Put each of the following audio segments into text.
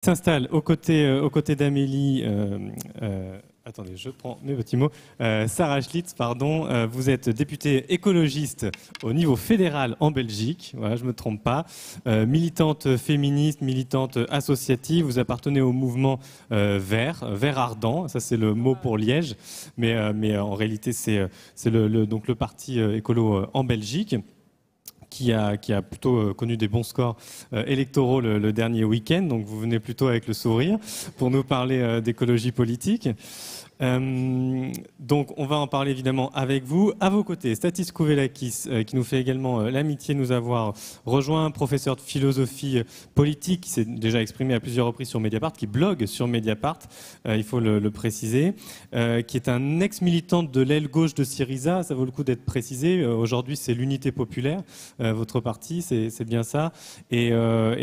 S'installe aux côtés d'Amélie. Attendez, je prends mes petits mots. Sarah Schlitz, pardon. Vous êtes députée écologiste au niveau fédéral en Belgique. Voilà, je me trompe pas. Militante féministe, militante associative. Vous appartenez au mouvement Vert ardent. Ça, c'est le mot pour Liège. Mais en réalité, c'est donc le parti écolo en Belgique, qui a plutôt connu des bons scores électoraux le dernier week-end. Donc vous venez plutôt avec le sourire pour nous parler d'écologie politique. Donc on va en parler évidemment avec vous. À vos côtés, Stathis Skouvelakis, qui nous fait également l'amitié de nous avoir rejoint, professeur de philosophie politique, qui s'est déjà exprimé à plusieurs reprises sur Mediapart, qui blogue sur Mediapart, il faut le préciser, qui est un ex-militant de l'aile gauche de Syriza, ça vaut le coup d'être précisé. Aujourd'hui, c'est l'Unité populaire, votre parti, c'est bien ça. Et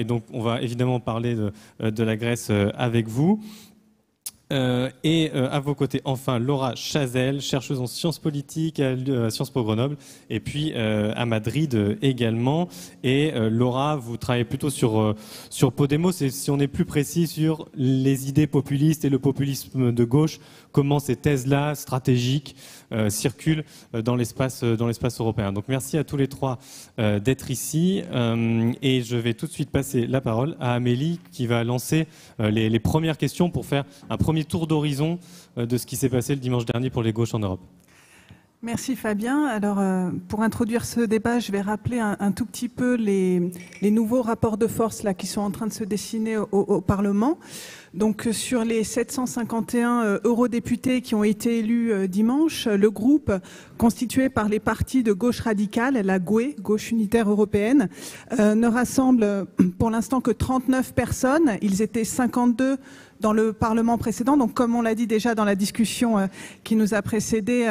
donc on va évidemment parler de la Grèce avec vous. À vos côtés, enfin, Laura Chazelle, chercheuse en sciences politiques à Sciences Po Grenoble, et puis à Madrid également. Et Laura, vous travaillez plutôt sur Podemos, et si on est plus précis sur les idées populistes et le populisme de gauche, comment ces thèses-là, stratégiques, circulent dans l'espace européen. Donc merci à tous les trois d'être ici. Et je vais tout de suite passer la parole à Amélie, qui va lancer les premières questions pour faire un premier tour d'horizon de ce qui s'est passé le dimanche dernier pour les gauches en Europe. Merci Fabien. Alors pour introduire ce débat, je vais rappeler un tout petit peu les nouveaux rapports de force là qui sont en train de se dessiner au Parlement. Donc sur les 751 eurodéputés qui ont été élus dimanche, le groupe constitué par les partis de gauche radicale, la GUE, Gauche unitaire européenne, ne rassemble pour l'instant que 39 personnes. Ils étaient 52 dans le Parlement précédent. Donc, comme on l'a dit déjà dans la discussion qui nous a précédé,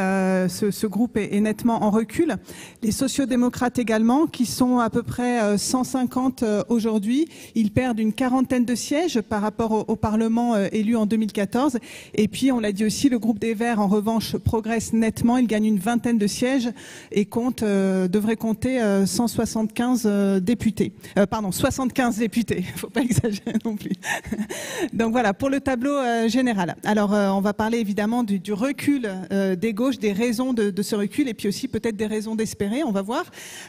ce groupe est nettement en recul. Les sociodémocrates également, qui sont à peu près 150 aujourd'hui. Ils perdent une quarantaine de sièges par rapport au Parlement élu en 2014. Et puis, on l'a dit aussi, le groupe des Verts, en revanche, progresse nettement. Il gagne une vingtaine de sièges et devrait compter 175 députés. 75 députés. Il ne faut pas exagérer non plus. Donc voilà, pour le tableau général. Alors, on va parler évidemment du recul des gauches, des raisons de ce recul, et puis aussi peut-être des raisons d'espérer, on va voir.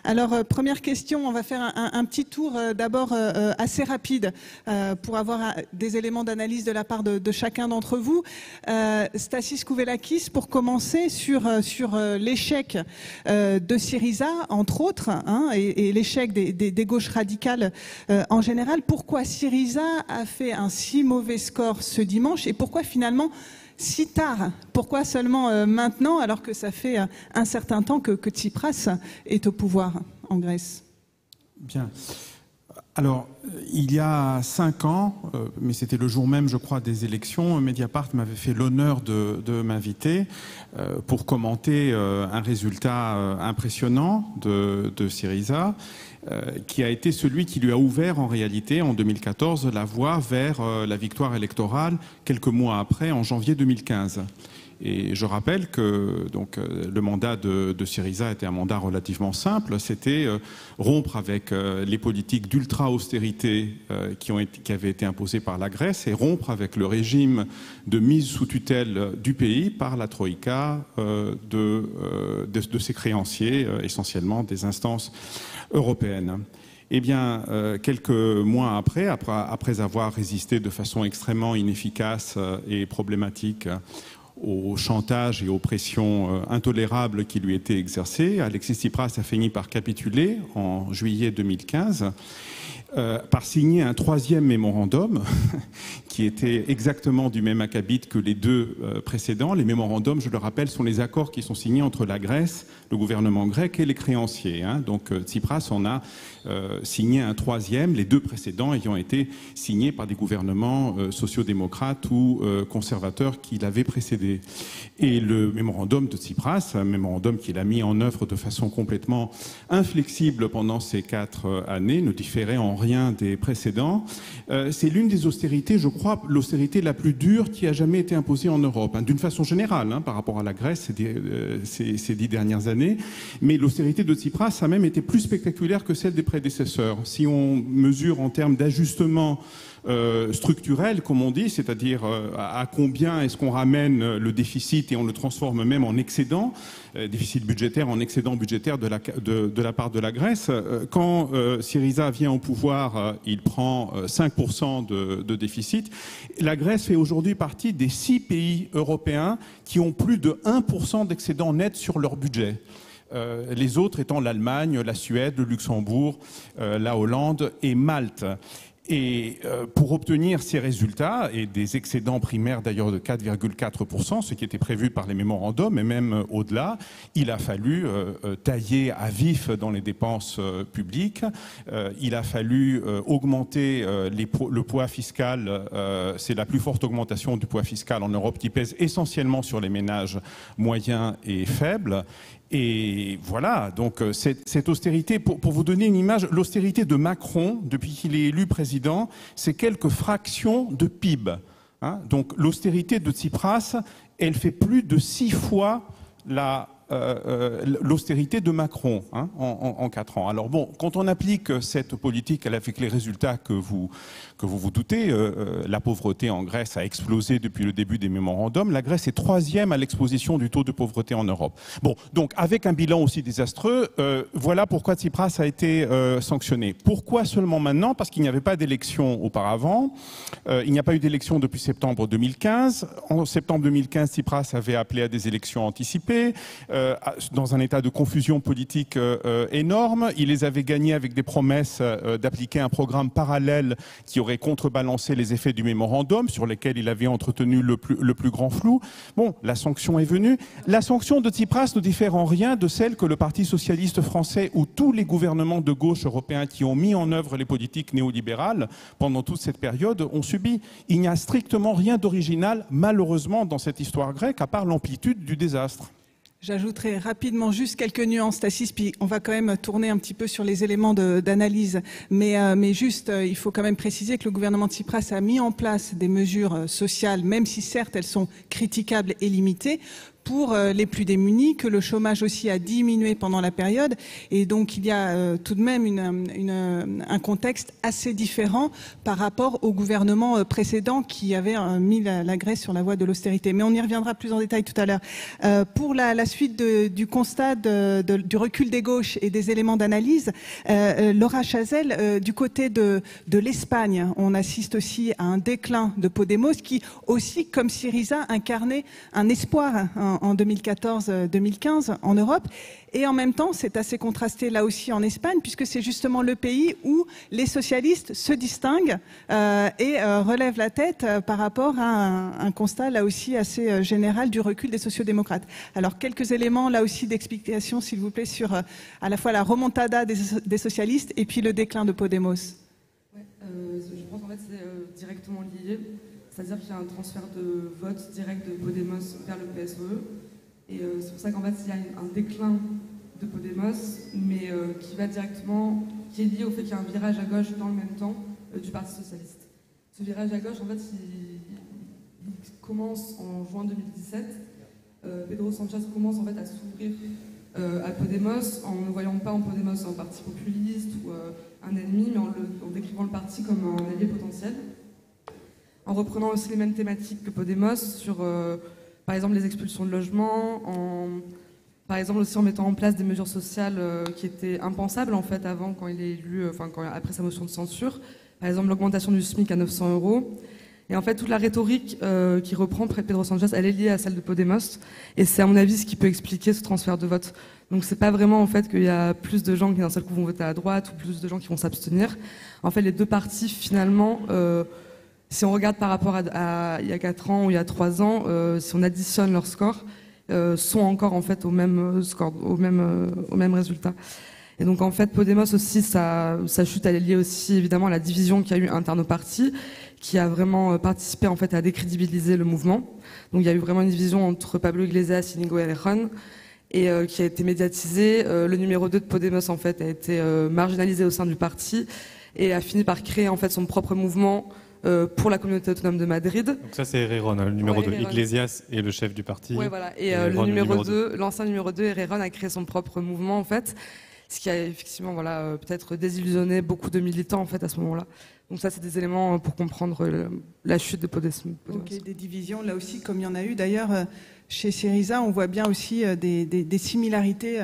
Alors, première question, on va faire un petit tour d'abord assez rapide pour avoir des éléments d'analyse de la part de chacun d'entre vous. Stathis Skouvelakis, pour commencer sur l'échec de Syriza, entre autres, hein, et l'échec des gauches radicales en général. Pourquoi Syriza a fait un si mauvais score ce dimanche et pourquoi finalement si tard? Pourquoi seulement maintenant alors que ça fait un certain temps que Tsipras est au pouvoir en Grèce? Bien. Alors, il y a 5 ans, mais c'était le jour même, je crois, des élections, Mediapart m'avait fait l'honneur de m'inviter pour commenter un résultat impressionnant de Syriza, qui a été celui qui lui a ouvert en réalité en 2014 la voie vers la victoire électorale quelques mois après, en janvier 2015. Et je rappelle que donc, le mandat de Syriza était un mandat relativement simple, c'était rompre avec les politiques d'ultra-austérité qui avaient été imposées par la Grèce et rompre avec le régime de mise sous tutelle du pays par la Troïka de ses créanciers, essentiellement des instances européennes. Eh bien, quelques mois après avoir résisté de façon extrêmement inefficace et problématique au chantage et aux pressions intolérables qui lui étaient exercées, Alexis Tsipras a fini par capituler en juillet 2015, par signer un 3e mémorandum qui était exactement du même acabit que les 2 précédents. Les mémorandums, je le rappelle, sont les accords qui sont signés entre la Grèce, le gouvernement grec et les créanciers. Donc Tsipras en a signé un 3e, les 2 précédents ayant été signés par des gouvernements sociodémocrates ou conservateurs qui l'avaient précédé. Et le mémorandum de Tsipras, un mémorandum qu'il a mis en œuvre de façon complètement inflexible pendant ces 4 années, ne différait en rien des précédents. C'est l'une des austérités, je crois, l'austérité la plus dure qui a jamais été imposée en Europe, d'une façon générale, par rapport à la Grèce ces 10 dernières années. Mais l'austérité de Tsipras a même été plus spectaculaire que celle des prédécesseurs. Si on mesure en termes d'ajustement structurelle, comme on dit, c'est-à-dire à combien est-ce qu'on ramène le déficit et on le transforme même en excédent, déficit budgétaire en excédent budgétaire de la part de la Grèce. Quand Syriza vient au pouvoir, il prend 5% de déficit. La Grèce fait aujourd'hui partie des 6 pays européens qui ont plus de 1% d'excédent net sur leur budget. Les autres étant l'Allemagne, la Suède, le Luxembourg, la Hollande et Malte. Et pour obtenir ces résultats, et des excédents primaires d'ailleurs de 4,4%, ce qui était prévu par les mémorandums, et même au-delà, il a fallu tailler à vif dans les dépenses publiques, il a fallu augmenter le poids fiscal, c'est la plus forte augmentation du poids fiscal en Europe qui pèse essentiellement sur les ménages moyens et faibles. Et voilà, donc cette austérité, pour vous donner une image, l'austérité de Macron, depuis qu'il est élu président, c'est quelques fractions de PIB. Hein. Donc l'austérité de Tsipras, elle fait plus de 6 fois l'austérité de Macron en 4 ans. Alors bon, quand on applique cette politique avec les résultats que vous vous doutez, la pauvreté en Grèce a explosé depuis le début des mémorandums. La Grèce est 3e à l'exposition du taux de pauvreté en Europe. Bon, donc avec un bilan aussi désastreux, voilà pourquoi Tsipras a été sanctionné. Pourquoi seulement maintenant? Parce qu'il n'y avait pas d'élection auparavant. Il n'y a pas eu d'élection depuis septembre 2015. En septembre 2015, Tsipras avait appelé à des élections anticipées. Dans un état de confusion politique énorme. Il les avait gagnés avec des promesses d'appliquer un programme parallèle qui aurait contrebalancé les effets du mémorandum sur lesquels il avait entretenu le plus grand flou. Bon, la sanction est venue. La sanction de Tsipras ne diffère en rien de celle que le Parti socialiste français ou tous les gouvernements de gauche européens qui ont mis en œuvre les politiques néolibérales pendant toute cette période ont subi. Il n'y a strictement rien d'original, malheureusement, dans cette histoire grecque, à part l'amplitude du désastre. J'ajouterai rapidement juste quelques nuances, Tassis, puis on va quand même tourner un petit peu sur les éléments d'analyse. Mais juste, il faut quand même préciser que le gouvernement de Tsipras a mis en place des mesures sociales, même si certes elles sont critiquables et limitées, pour les plus démunis, que le chômage aussi a diminué pendant la période. Et donc, il y a tout de même un contexte assez différent par rapport au gouvernement précédent qui avait mis la Grèce sur la voie de l'austérité. Mais on y reviendra plus en détail tout à l'heure. Pour la suite du constat du recul des gauches et des éléments d'analyse, Laura Chazelle, du côté de l'Espagne, on assiste aussi à un déclin de Podemos qui aussi, comme Syriza, incarnait un espoir en 2014-2015 en Europe. Et en même temps, c'est assez contrasté là aussi en Espagne, puisque c'est justement le pays où les socialistes se distinguent et relèvent la tête par rapport à un constat là aussi assez général du recul des sociodémocrates. Alors quelques éléments là aussi d'explication, s'il vous plaît, sur à la fois la remontada des socialistes et puis le déclin de Podemos. Ouais, je pense qu'en fait c'est directement lié. C'est-à-dire qu'il y a un transfert de vote direct de Podemos vers le PSOE. Et c'est pour ça qu'en fait, il y a un déclin de Podemos, mais qui est lié au fait qu'il y a un virage à gauche dans le même temps du Parti Socialiste. Ce virage à gauche, en fait, il commence en juin 2017. Pedro Sánchez commence en fait à s'ouvrir à Podemos en ne voyant pas en Podemos un parti populiste ou un ennemi, mais en décrivant le parti comme un allié potentiel. En reprenant aussi les mêmes thématiques que Podemos sur, par exemple, les expulsions de logements, par exemple aussi en mettant en place des mesures sociales qui étaient impensables en fait avant quand il est élu, après sa motion de censure, par exemple l'augmentation du SMIC à 900 €. Et en fait, toute la rhétorique qui reprend Pedro Sánchez, elle est liée à celle de Podemos, et c'est à mon avis ce qui peut expliquer ce transfert de vote. Donc c'est pas vraiment en fait qu'il y a plus de gens qui d'un seul coup vont voter à droite ou plus de gens qui vont s'abstenir. En fait, les deux partis finalement. Si on regarde par rapport à il y a 4 ans ou il y a 3 ans, si on additionne leurs scores, sont encore en fait au même score, au même résultat. Et donc en fait, Podemos aussi, sa chute, elle est liée aussi évidemment à la division qu'il y a eu interne au parti, qui a vraiment participé en fait à décrédibiliser le mouvement. Donc il y a eu vraiment une division entre Pablo Iglesias, Íñigo Errejón, et qui a été médiatisée. Le numéro 2 de Podemos en fait a été marginalisé au sein du parti et a fini par créer en fait son propre mouvement. Pour la communauté autonome de Madrid. Donc ça c'est Errejón, le numéro 2. Iglesias est le chef du parti. Oui, voilà. Et le numéro 2, l'ancien numéro 2, Errejón, a créé son propre mouvement en fait, ce qui a effectivement peut-être désillusionné beaucoup de militants en fait à ce moment-là, Donc ça, c'est des éléments pour comprendre la chute de Podemos. Ok, des divisions, là aussi, comme il y en a eu. D'ailleurs, chez Syriza, on voit bien aussi des similarités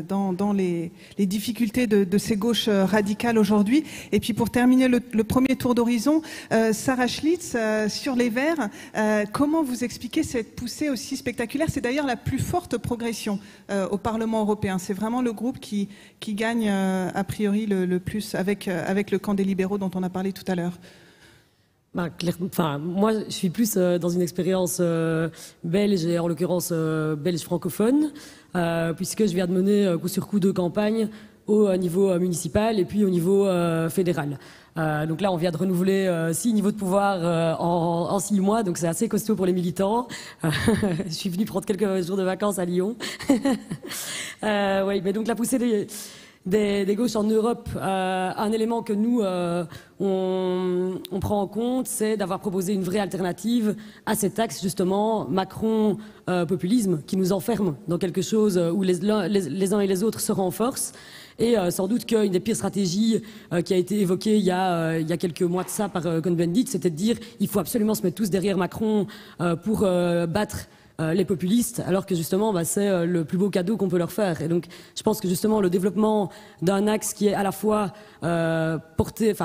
dans les difficultés de ces gauches radicales aujourd'hui. Et puis pour terminer le premier tour d'horizon, Sarah Schlitz, sur les Verts, comment vous expliquez cette poussée aussi spectaculaire? C'est d'ailleurs la plus forte progression au Parlement européen. C'est vraiment le groupe qui gagne a priori le plus avec le camp des libéraux dont on a parlé tout à l'heure. Moi, je suis plus dans une expérience belge, et en l'occurrence belge francophone, puisque je viens de mener coup sur coup 2 campagnes au niveau municipal et puis au niveau fédéral. Donc là, on vient de renouveler 6 niveaux de pouvoir en 6 mois, donc c'est assez costaud pour les militants. Je suis venue prendre quelques jours de vacances à Lyon. Oui, mais donc la poussée des gauches en Europe, un élément que nous, on prend en compte, c'est d'avoir proposé une vraie alternative à cet axe, justement, Macron-populisme, qui nous enferme dans quelque chose où les uns et les autres se renforcent. Et sans doute qu'une des pires stratégies qui a été évoquée il y a quelques mois de ça par Cohn-Bendit, c'était de dire il faut absolument se mettre tous derrière Macron pour battre les populistes, alors que justement c'est le plus beau cadeau qu'on peut leur faire. Et donc je pense que justement le développement d'un axe qui est à la fois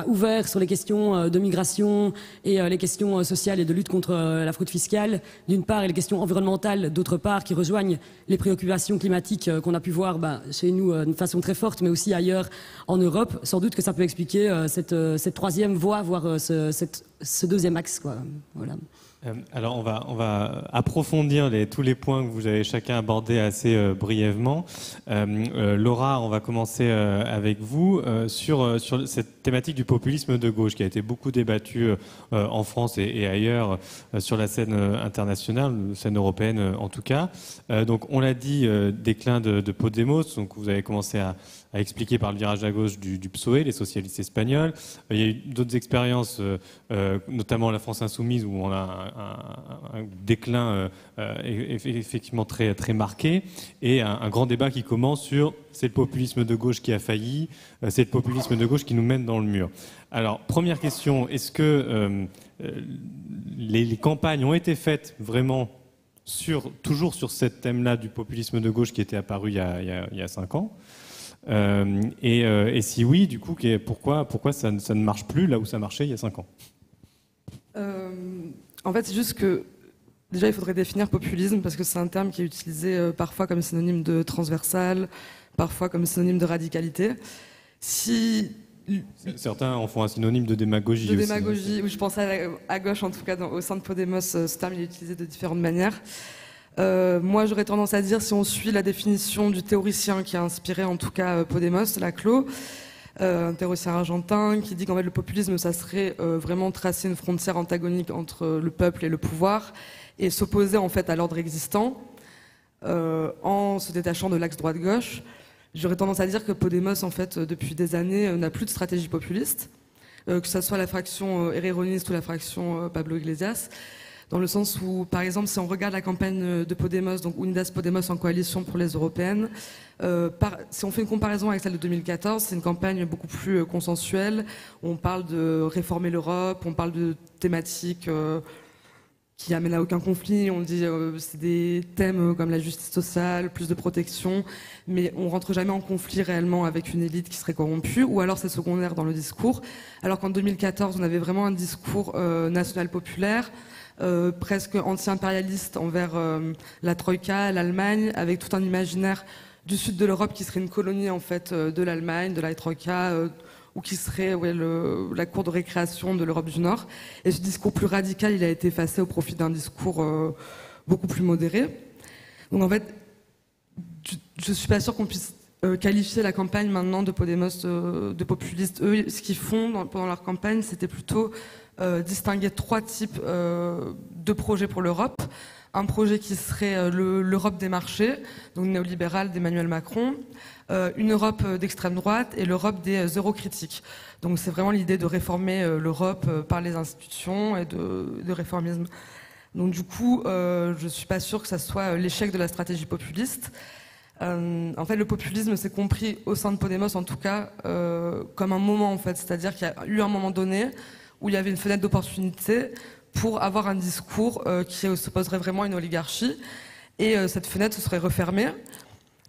ouvert sur les questions de migration et les questions sociales et de lutte contre la fraude fiscale d'une part, et les questions environnementales d'autre part, qui rejoignent les préoccupations climatiques qu'on a pu voir chez nous d'une façon très forte, mais aussi ailleurs en Europe, sans doute que ça peut expliquer cette troisième voie, voire ce deuxième axe, quoi. Voilà. Alors on va approfondir tous les points que vous avez chacun abordés assez brièvement. Laura, on va commencer avec vous sur cette thématique du populisme de gauche qui a été beaucoup débattue en France et ailleurs sur la scène internationale, scène européenne en tout cas. Donc on l'a dit, déclin de Podemos, donc vous avez commencé à expliquer par le virage à gauche du PSOE, les socialistes espagnols. Il y a eu d'autres expériences, notamment la France insoumise, où on a un déclin effectivement très, très marqué, et un grand débat qui commence sur c'est le populisme de gauche qui a failli, c'est le populisme de gauche qui nous mène dans le mur. Alors, première question, est-ce que les campagnes ont été faites vraiment toujours sur ce thème-là du populisme de gauche qui était apparu il y a 5 ans? Et si oui, du coup, pourquoi ça ne marche plus là où ça marchait il y a 5 ans? En fait, c'est juste que déjà, il faudrait définir populisme parce que c'est un terme qui est utilisé parfois comme synonyme de transversal, parfois comme synonyme de radicalité. Certains en font un synonyme de démagogie. De démagogie, oui, je pense à gauche, en tout cas, au sein de Podemos, ce terme il est utilisé de différentes manières. Moi, j'aurais tendance à dire, si on suit la définition du théoricien qui a inspiré en tout cas Podemos, Laclos, un théoricien argentin qui dit qu'en fait le populisme, ça serait vraiment tracer une frontière antagonique entre le peuple et le pouvoir et s'opposer en fait à l'ordre existant en se détachant de l'axe droite-gauche. J'aurais tendance à dire que Podemos, en fait, depuis des années, n'a plus de stratégie populiste, que ce soit la fraction herreroniste ou la fraction Pablo Iglesias. Dans le sens où, par exemple, si on regarde la campagne de Podemos, donc Unidas Podemos en coalition pour les européennes, si on fait une comparaison avec celle de 2014, c'est une campagne beaucoup plus consensuelle. On parle de réformer l'Europe, on parle de thématiques qui amènent à aucun conflit. On dit c'est des thèmes comme la justice sociale, plus de protection, mais on rentre jamais en conflit réellement avec une élite qui serait corrompue, ou alors c'est secondaire dans le discours. Alors qu'en 2014, on avait vraiment un discours national populaire, presque anti-impérialiste envers la Troïka, l'Allemagne, avec tout un imaginaire du sud de l'Europe qui serait une colonie en fait de l'Allemagne, de la Troïka, ou qui serait la cour de récréation de l'Europe du Nord. Et ce discours plus radical, il a été effacé au profit d'un discours beaucoup plus modéré. Donc en fait, je suis pas sûre qu'on puisse qualifier la campagne maintenant de Podemos de populiste. Eux, ce qu'ils font pendant leur campagne, c'était plutôt distinguer 3 types de projets pour l'Europe. Un projet qui serait l'Europe des marchés, donc néolibérale d'Emmanuel Macron, une Europe d'extrême droite et l'Europe des eurocritiques. Donc c'est vraiment l'idée de réformer l'Europe par les institutions et de réformisme. Donc du coup, je suis pas sûre que ça soit l'échec de la stratégie populiste. En fait, le populisme s'est compris au sein de Podemos, en tout cas, comme un moment, en fait. C'est-à-dire qu'il y a eu un moment donné où il y avait une fenêtre d'opportunité pour avoir un discours qui s'opposerait vraiment à une oligarchie. Et cette fenêtre se serait refermée.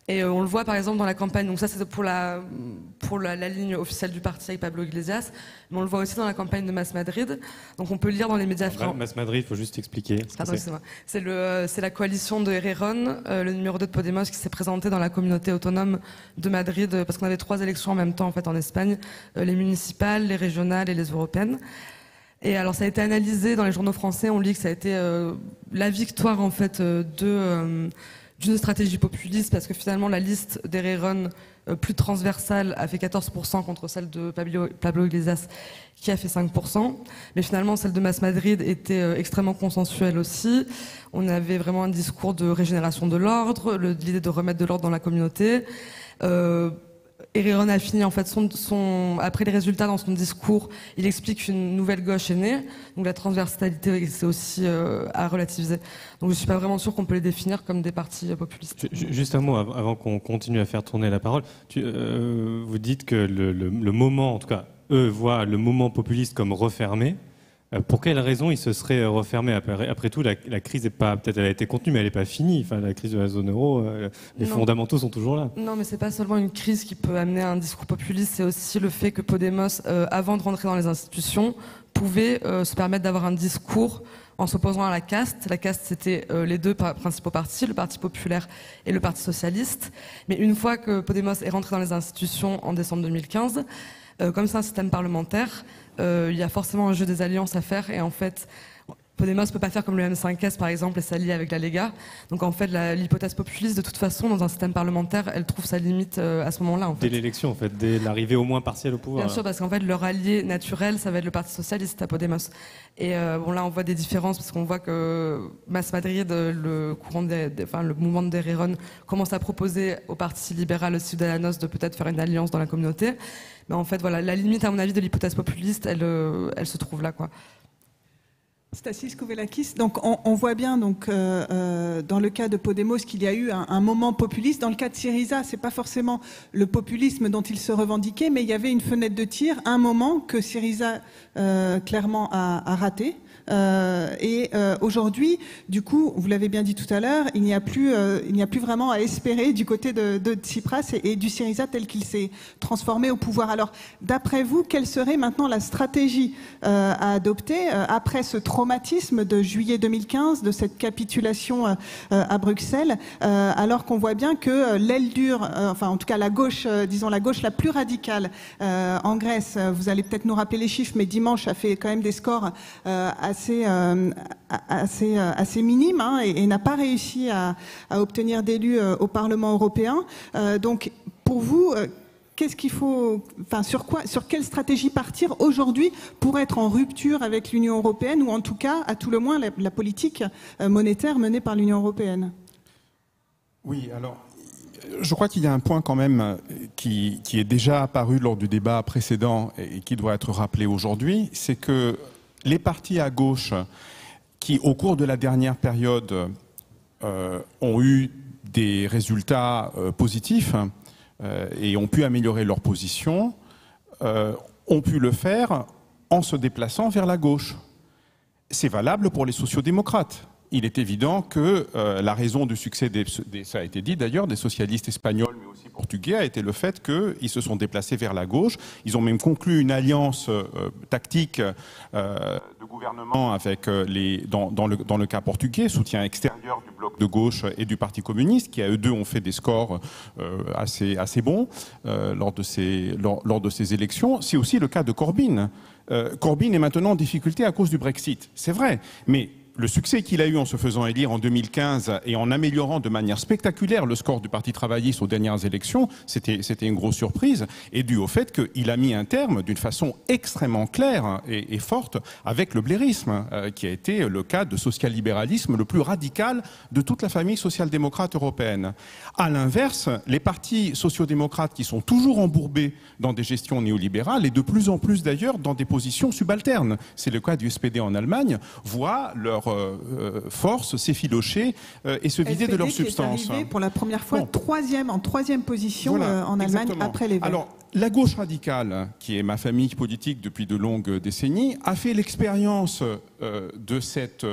Et on le voit par exemple dans la campagne, donc ça c'est pour la ligne officielle du parti avec Pablo Iglesias, mais on le voit aussi dans la campagne de Mas Madrid. Donc on peut le lire dans les médias français. Mas Madrid, il faut juste expliquer. C'est la coalition de Herrerón, le numéro 2 de Podemos, qui s'est présenté dans la communauté autonome de Madrid, parce qu'on avait 3 élections en même temps en fait en Espagne, les municipales, les régionales et les européennes. Et alors ça a été analysé dans les journaux français, on lit que ça a été la victoire en fait d'une stratégie populiste, parce que finalement la liste d'Herrerón plus transversale a fait 14% contre celle de Pablo Iglesias qui a fait 5%. Mais finalement celle de Mas Madrid était extrêmement consensuelle aussi. On avait vraiment un discours de régénération de l'ordre, l'idée de remettre de l'ordre dans la communauté. Herrerón a fini en fait après les résultats dans son discours, il explique qu'une nouvelle gauche est née, donc la transversalité c'est aussi à relativiser. Donc je suis pas vraiment sûr qu'on peut les définir comme des partis populistes. Juste un mot avant qu'on continue à faire tourner la parole. Vous dites que le moment, en tout cas, eux voient le moment populiste comme refermé. Pour quelle raison il se serait refermé après tout, la crise est pas, peut-être elle a été contenue, mais elle n'est pas finie. Enfin, la crise de la zone euro, les fondamentaux sont toujours là. Non, mais c'est pas seulement une crise qui peut amener à un discours populiste, c'est aussi le fait que Podemos, avant de rentrer dans les institutions, pouvait se permettre d'avoir un discours en s'opposant à la caste. La caste, c'était les 2 principaux partis, le Parti populaire et le Parti socialiste. Mais une fois que Podemos est rentré dans les institutions en décembre 2015, comme c'est un système parlementaire, il y a forcément un jeu des alliances à faire, et en fait Podemos ne peut pas faire comme le M5S par exemple et s'allier avec la Lega. Donc en fait l'hypothèse populiste de toute façon dans un système parlementaire elle trouve sa limite à ce moment-là en fait. Dès l'élection en fait, dès l'arrivée au moins partielle au pouvoir. Bien sûr, parce qu'en fait leur allié naturel ça va être le Parti socialiste à Podemos. Et bon là on voit des différences parce qu'on voit que Mas Madrid, le mouvement de Herrerón commence à proposer au Parti libéral Ciudadanos de peut-être faire une alliance dans la communauté. Mais en fait voilà, la limite à mon avis de l'hypothèse populiste elle se trouve là quoi. Stasis Kouvelakis, donc on voit bien donc dans le cas de Podemos qu'il y a eu un moment populiste. Dans le cas de Syriza, c'est pas forcément le populisme dont il se revendiquait, mais il y avait une fenêtre de tir, un moment que Syriza clairement a raté. Et aujourd'hui, du coup, vous l'avez bien dit tout à l'heure, il n'y a plus vraiment à espérer du côté de Tsipras et du Syriza tel qu'il s'est transformé au pouvoir. Alors, d'après vous, quelle serait maintenant la stratégie à adopter après ce traumatisme de juillet 2015, de cette capitulation à Bruxelles, alors qu'on voit bien que l'aile dure, enfin en tout cas la gauche, disons la gauche la plus radicale en Grèce, vous allez peut-être nous rappeler les chiffres, mais dimanche a fait quand même des scores assez minime hein, et n'a pas réussi à obtenir d'élus au Parlement européen. Donc, pour vous, qu'est-ce qu'il faut, enfin, sur quelle stratégie partir aujourd'hui pour être en rupture avec l'Union européenne ou en tout cas, à tout le moins, la politique monétaire menée par l'Union européenne? Oui, alors. Je crois qu'il y a un point quand même qui est déjà apparu lors du débat précédent et qui doit être rappelé aujourd'hui, c'est que les partis à gauche qui, au cours de la dernière période, ont eu des résultats positifs et ont pu améliorer leur position, ont pu le faire en se déplaçant vers la gauche. C'est valable pour les sociodémocrates. Il est évident que la raison du succès, ça a été dit d'ailleurs, des socialistes espagnols mais aussi portugais, a été le fait qu'ils se sont déplacés vers la gauche. Ils ont même conclu une alliance tactique de gouvernement avec dans le cas portugais, soutien extérieur du bloc de gauche et du Parti communiste, qui à eux deux ont fait des scores assez bons lors de ces élections. C'est aussi le cas de Corbyn. Corbyn est maintenant en difficulté à cause du Brexit, c'est vrai, mais le succès qu'il a eu en se faisant élire en 2015 et en améliorant de manière spectaculaire le score du Parti travailliste aux dernières élections, c'était une grosse surprise, et dû au fait qu'il a mis un terme d'une façon extrêmement claire et forte avec le blairisme, qui a été le cas de social-libéralisme le plus radical de toute la famille social-démocrate européenne. À l'inverse, les partis sociodémocrates qui sont toujours embourbés dans des gestions néolibérales, et de plus en plus d'ailleurs dans des positions subalternes, c'est le cas du SPD en Allemagne, voient leur leur force, s'effilocher et se vider de leur substance. Qui est arrivé pour la première fois en troisième position en Allemagne après les Verts. Alors, la gauche radicale, qui est ma famille politique depuis de longues décennies, a fait l'expérience de cet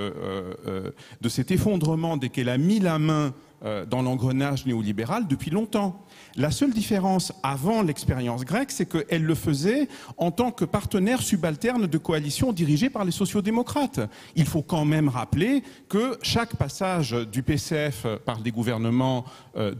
effondrement dès qu'elle a mis la main dans l'engrenage néolibéral depuis longtemps. La seule différence avant l'expérience grecque, c'est qu'elle le faisait en tant que partenaire subalterne de coalition dirigée par les sociodémocrates. Il faut quand même rappeler que chaque passage du PCF par des gouvernements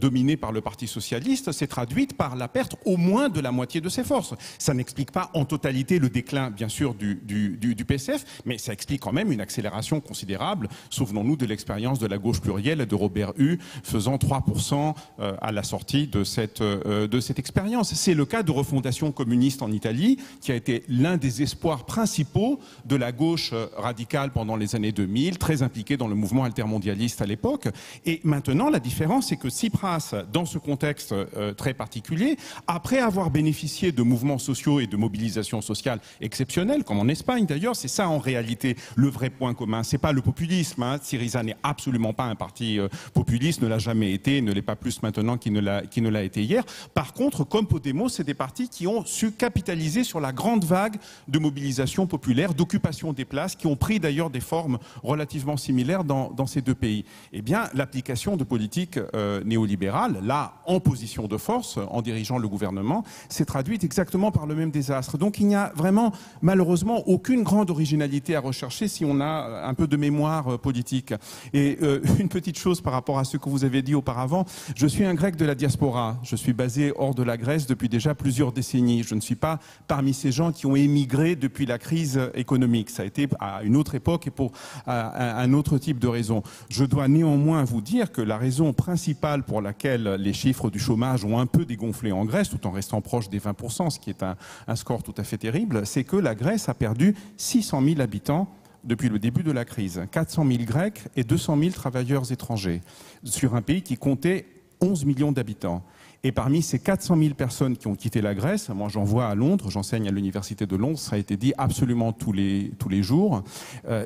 dominés par le Parti socialiste s'est traduite par la perte au moins de la moitié de ses forces. Ça n'explique pas en totalité le déclin, bien sûr, du PCF, mais ça explique quand même une accélération considérable. Souvenons-nous de l'expérience de la gauche plurielle de Robert Hue, faisant 3% à la sortie de cette expérience. C'est le cas de refondation communiste en Italie, qui a été l'un des espoirs principaux de la gauche radicale pendant les années 2000, très impliquée dans le mouvement altermondialiste à l'époque. Et maintenant, la différence, c'est que Tsipras, dans ce contexte très particulier, après avoir bénéficié de mouvements sociaux et de mobilisations sociales exceptionnelles, comme en Espagne d'ailleurs, c'est ça en réalité le vrai point commun. C'est pas le populisme. Syriza n'est absolument pas un parti populiste, ne l'a jamais été, ne l'est pas plus maintenant qu'il ne l'a été hier. Par contre, comme Podemos, c'est des partis qui ont su capitaliser sur la grande vague de mobilisation populaire, d'occupation des places, qui ont pris d'ailleurs des formes relativement similaires dans ces deux pays. Eh bien, l'application de politiques néolibérales, là, en position de force, en dirigeant le gouvernement, s'est traduite exactement par le même désastre. Donc il n'y a vraiment, malheureusement, aucune grande originalité à rechercher si on a un peu de mémoire politique. Et une petite chose par rapport à ce que vous avez dit auparavant, je suis un grec de la diaspora. Je suis basé hors de la Grèce depuis déjà plusieurs décennies. Je ne suis pas parmi ces gens qui ont émigré depuis la crise économique. Ça a été à une autre époque et pour un autre type de raison. Je dois néanmoins vous dire que la raison principale pour laquelle les chiffres du chômage ont un peu dégonflé en Grèce, tout en restant proche des 20%, ce qui est un score tout à fait terrible, c'est que la Grèce a perdu 600 000 habitants depuis le début de la crise. 400 000 Grecs et 200 000 travailleurs étrangers sur un pays qui comptait 11 millions d'habitants. Et parmi ces 400 000 personnes qui ont quitté la Grèce, moi j'en vois à Londres, j'enseigne à l'université de Londres, ça a été dit absolument tous les jours,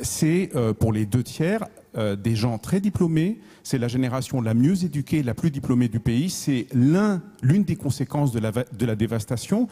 c'est pour les 2/3 des gens très diplômés, c'est la génération la mieux éduquée, la plus diplômée du pays, c'est l'une des conséquences de la dévastation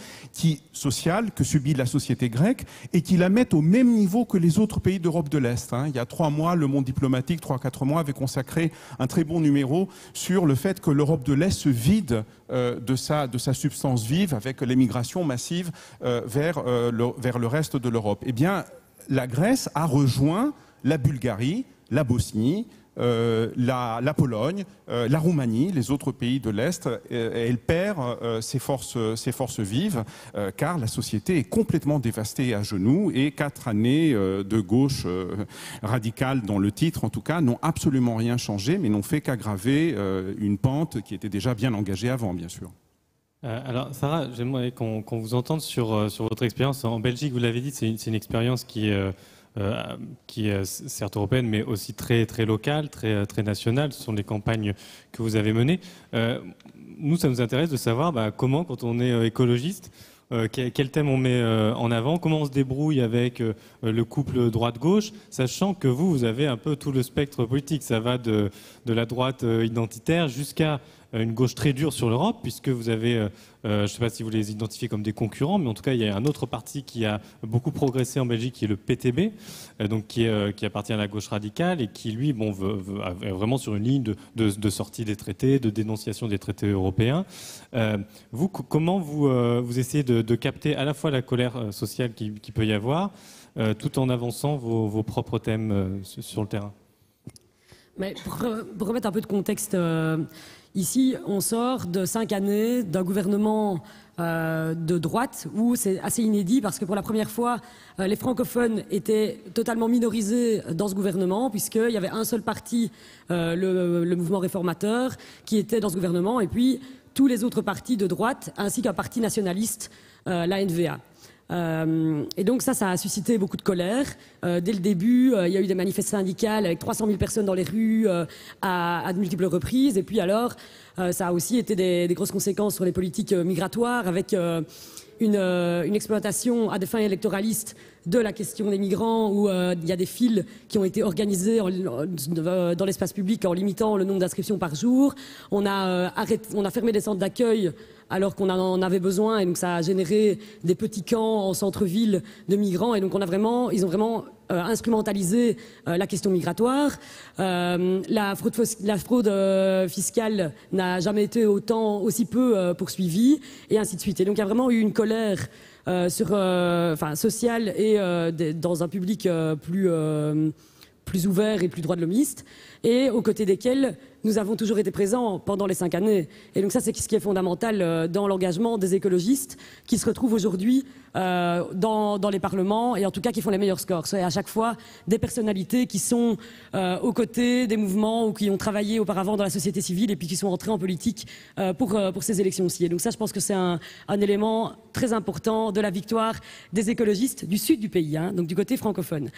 sociale que subit la société grecque et qui la met au même niveau que les autres pays d'Europe de l'Est. Il y a 3 mois, le Monde diplomatique, 3-4 mois, avait consacré un très bon numéro sur le fait que l'Europe de l'Est se vide de sa substance vive avec l'émigration massive vers le reste de l'Europe. Eh bien, la Grèce a rejoint la Bulgarie, la Bosnie, la Pologne, la Roumanie, les autres pays de l'Est. Elle perd ses forces vives car la société est complètement dévastée à genoux et 4 années de gauche radicale, dans le titre en tout cas, n'ont absolument rien changé mais n'ont fait qu'aggraver une pente qui était déjà bien engagée avant, bien sûr. Alors Sarah, j'aimerais qu'on vous entende sur votre expérience en Belgique. Vous l'avez dit, c'est une expérience qui est certes européenne, mais aussi très, très locale, très, très nationale. Ce sont des campagnes que vous avez menées. Nous, ça nous intéresse de savoir comment, quand on est écologiste, quel thème on met en avant, comment on se débrouille avec le couple droite-gauche, sachant que vous avez un peu tout le spectre politique. Ça va de la droite identitaire jusqu'à une gauche très dure sur l'Europe, puisque vous avez, je ne sais pas si vous les identifiez comme des concurrents, mais en tout cas, il y a un autre parti qui a beaucoup progressé en Belgique, qui est le PTB, donc qui appartient à la gauche radicale et qui, lui, est vraiment sur une ligne de sortie des traités, de dénonciation des traités européens. Vous, comment vous essayez de capter à la fois la colère sociale qui peut y avoir, tout en avançant vos propres thèmes sur le terrain? Mais pour remettre un peu de contexte, ici, on sort de 5 années d'un gouvernement de droite où c'est assez inédit parce que pour la première fois, les francophones étaient totalement minorisés dans ce gouvernement puisqu'il y avait un seul parti, le mouvement réformateur, qui était dans ce gouvernement et puis tous les autres partis de droite ainsi qu'un parti nationaliste, la NVA. Et donc ça a suscité beaucoup de colère. Dès le début, il y a eu des manifestations syndicales avec 300 000 personnes dans les rues à de multiples reprises. Et puis alors, ça a aussi été des grosses conséquences sur les politiques migratoires avec une exploitation à des fins électoralistes de la question des migrants, où il y a des files qui ont été organisées dans l'espace public en limitant le nombre d'inscriptions par jour. On a fermé des centres d'accueil alors qu'on en avait besoin, et donc ça a généré des petits camps en centre-ville de migrants, et donc ils ont vraiment instrumentalisé la question migratoire. La fraude fiscale n'a jamais été aussi peu poursuivie, et ainsi de suite. Et donc il y a vraiment eu une colère sociale et dans un public plus ouvert et plus droit de l'homiste, et aux côtés desquels nous avons toujours été présents pendant les 5 années. Et donc ça, c'est ce qui est fondamental dans l'engagement des écologistes qui se retrouvent aujourd'hui dans les parlements, et en tout cas qui font les meilleurs scores. C'est à chaque fois des personnalités qui sont aux côtés des mouvements ou qui ont travaillé auparavant dans la société civile et puis qui sont entrés en politique pour ces élections-ci. Et donc ça, je pense que c'est un élément très important de la victoire des écologistes du sud du pays, donc du côté francophone.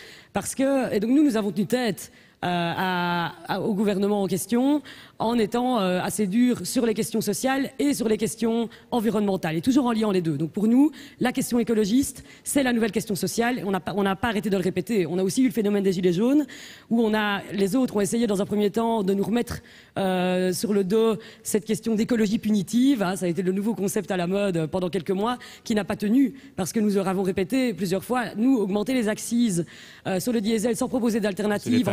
Et donc nous avons tenu tête au gouvernement en question en étant assez dur sur les questions sociales et sur les questions environnementales, et toujours en liant les deux. Donc pour nous, la question écologiste, c'est la nouvelle question sociale. On n'a pas arrêté de le répéter. On a aussi eu le phénomène des gilets jaunes, où les autres ont essayé dans un premier temps de nous remettre sur le dos cette question d'écologie punitive. Ça a été le nouveau concept à la mode pendant quelques mois, qui n'a pas tenu, parce que nous leur avons répété plusieurs fois, nous, augmenter les accises sur le diesel sans proposer d'alternative.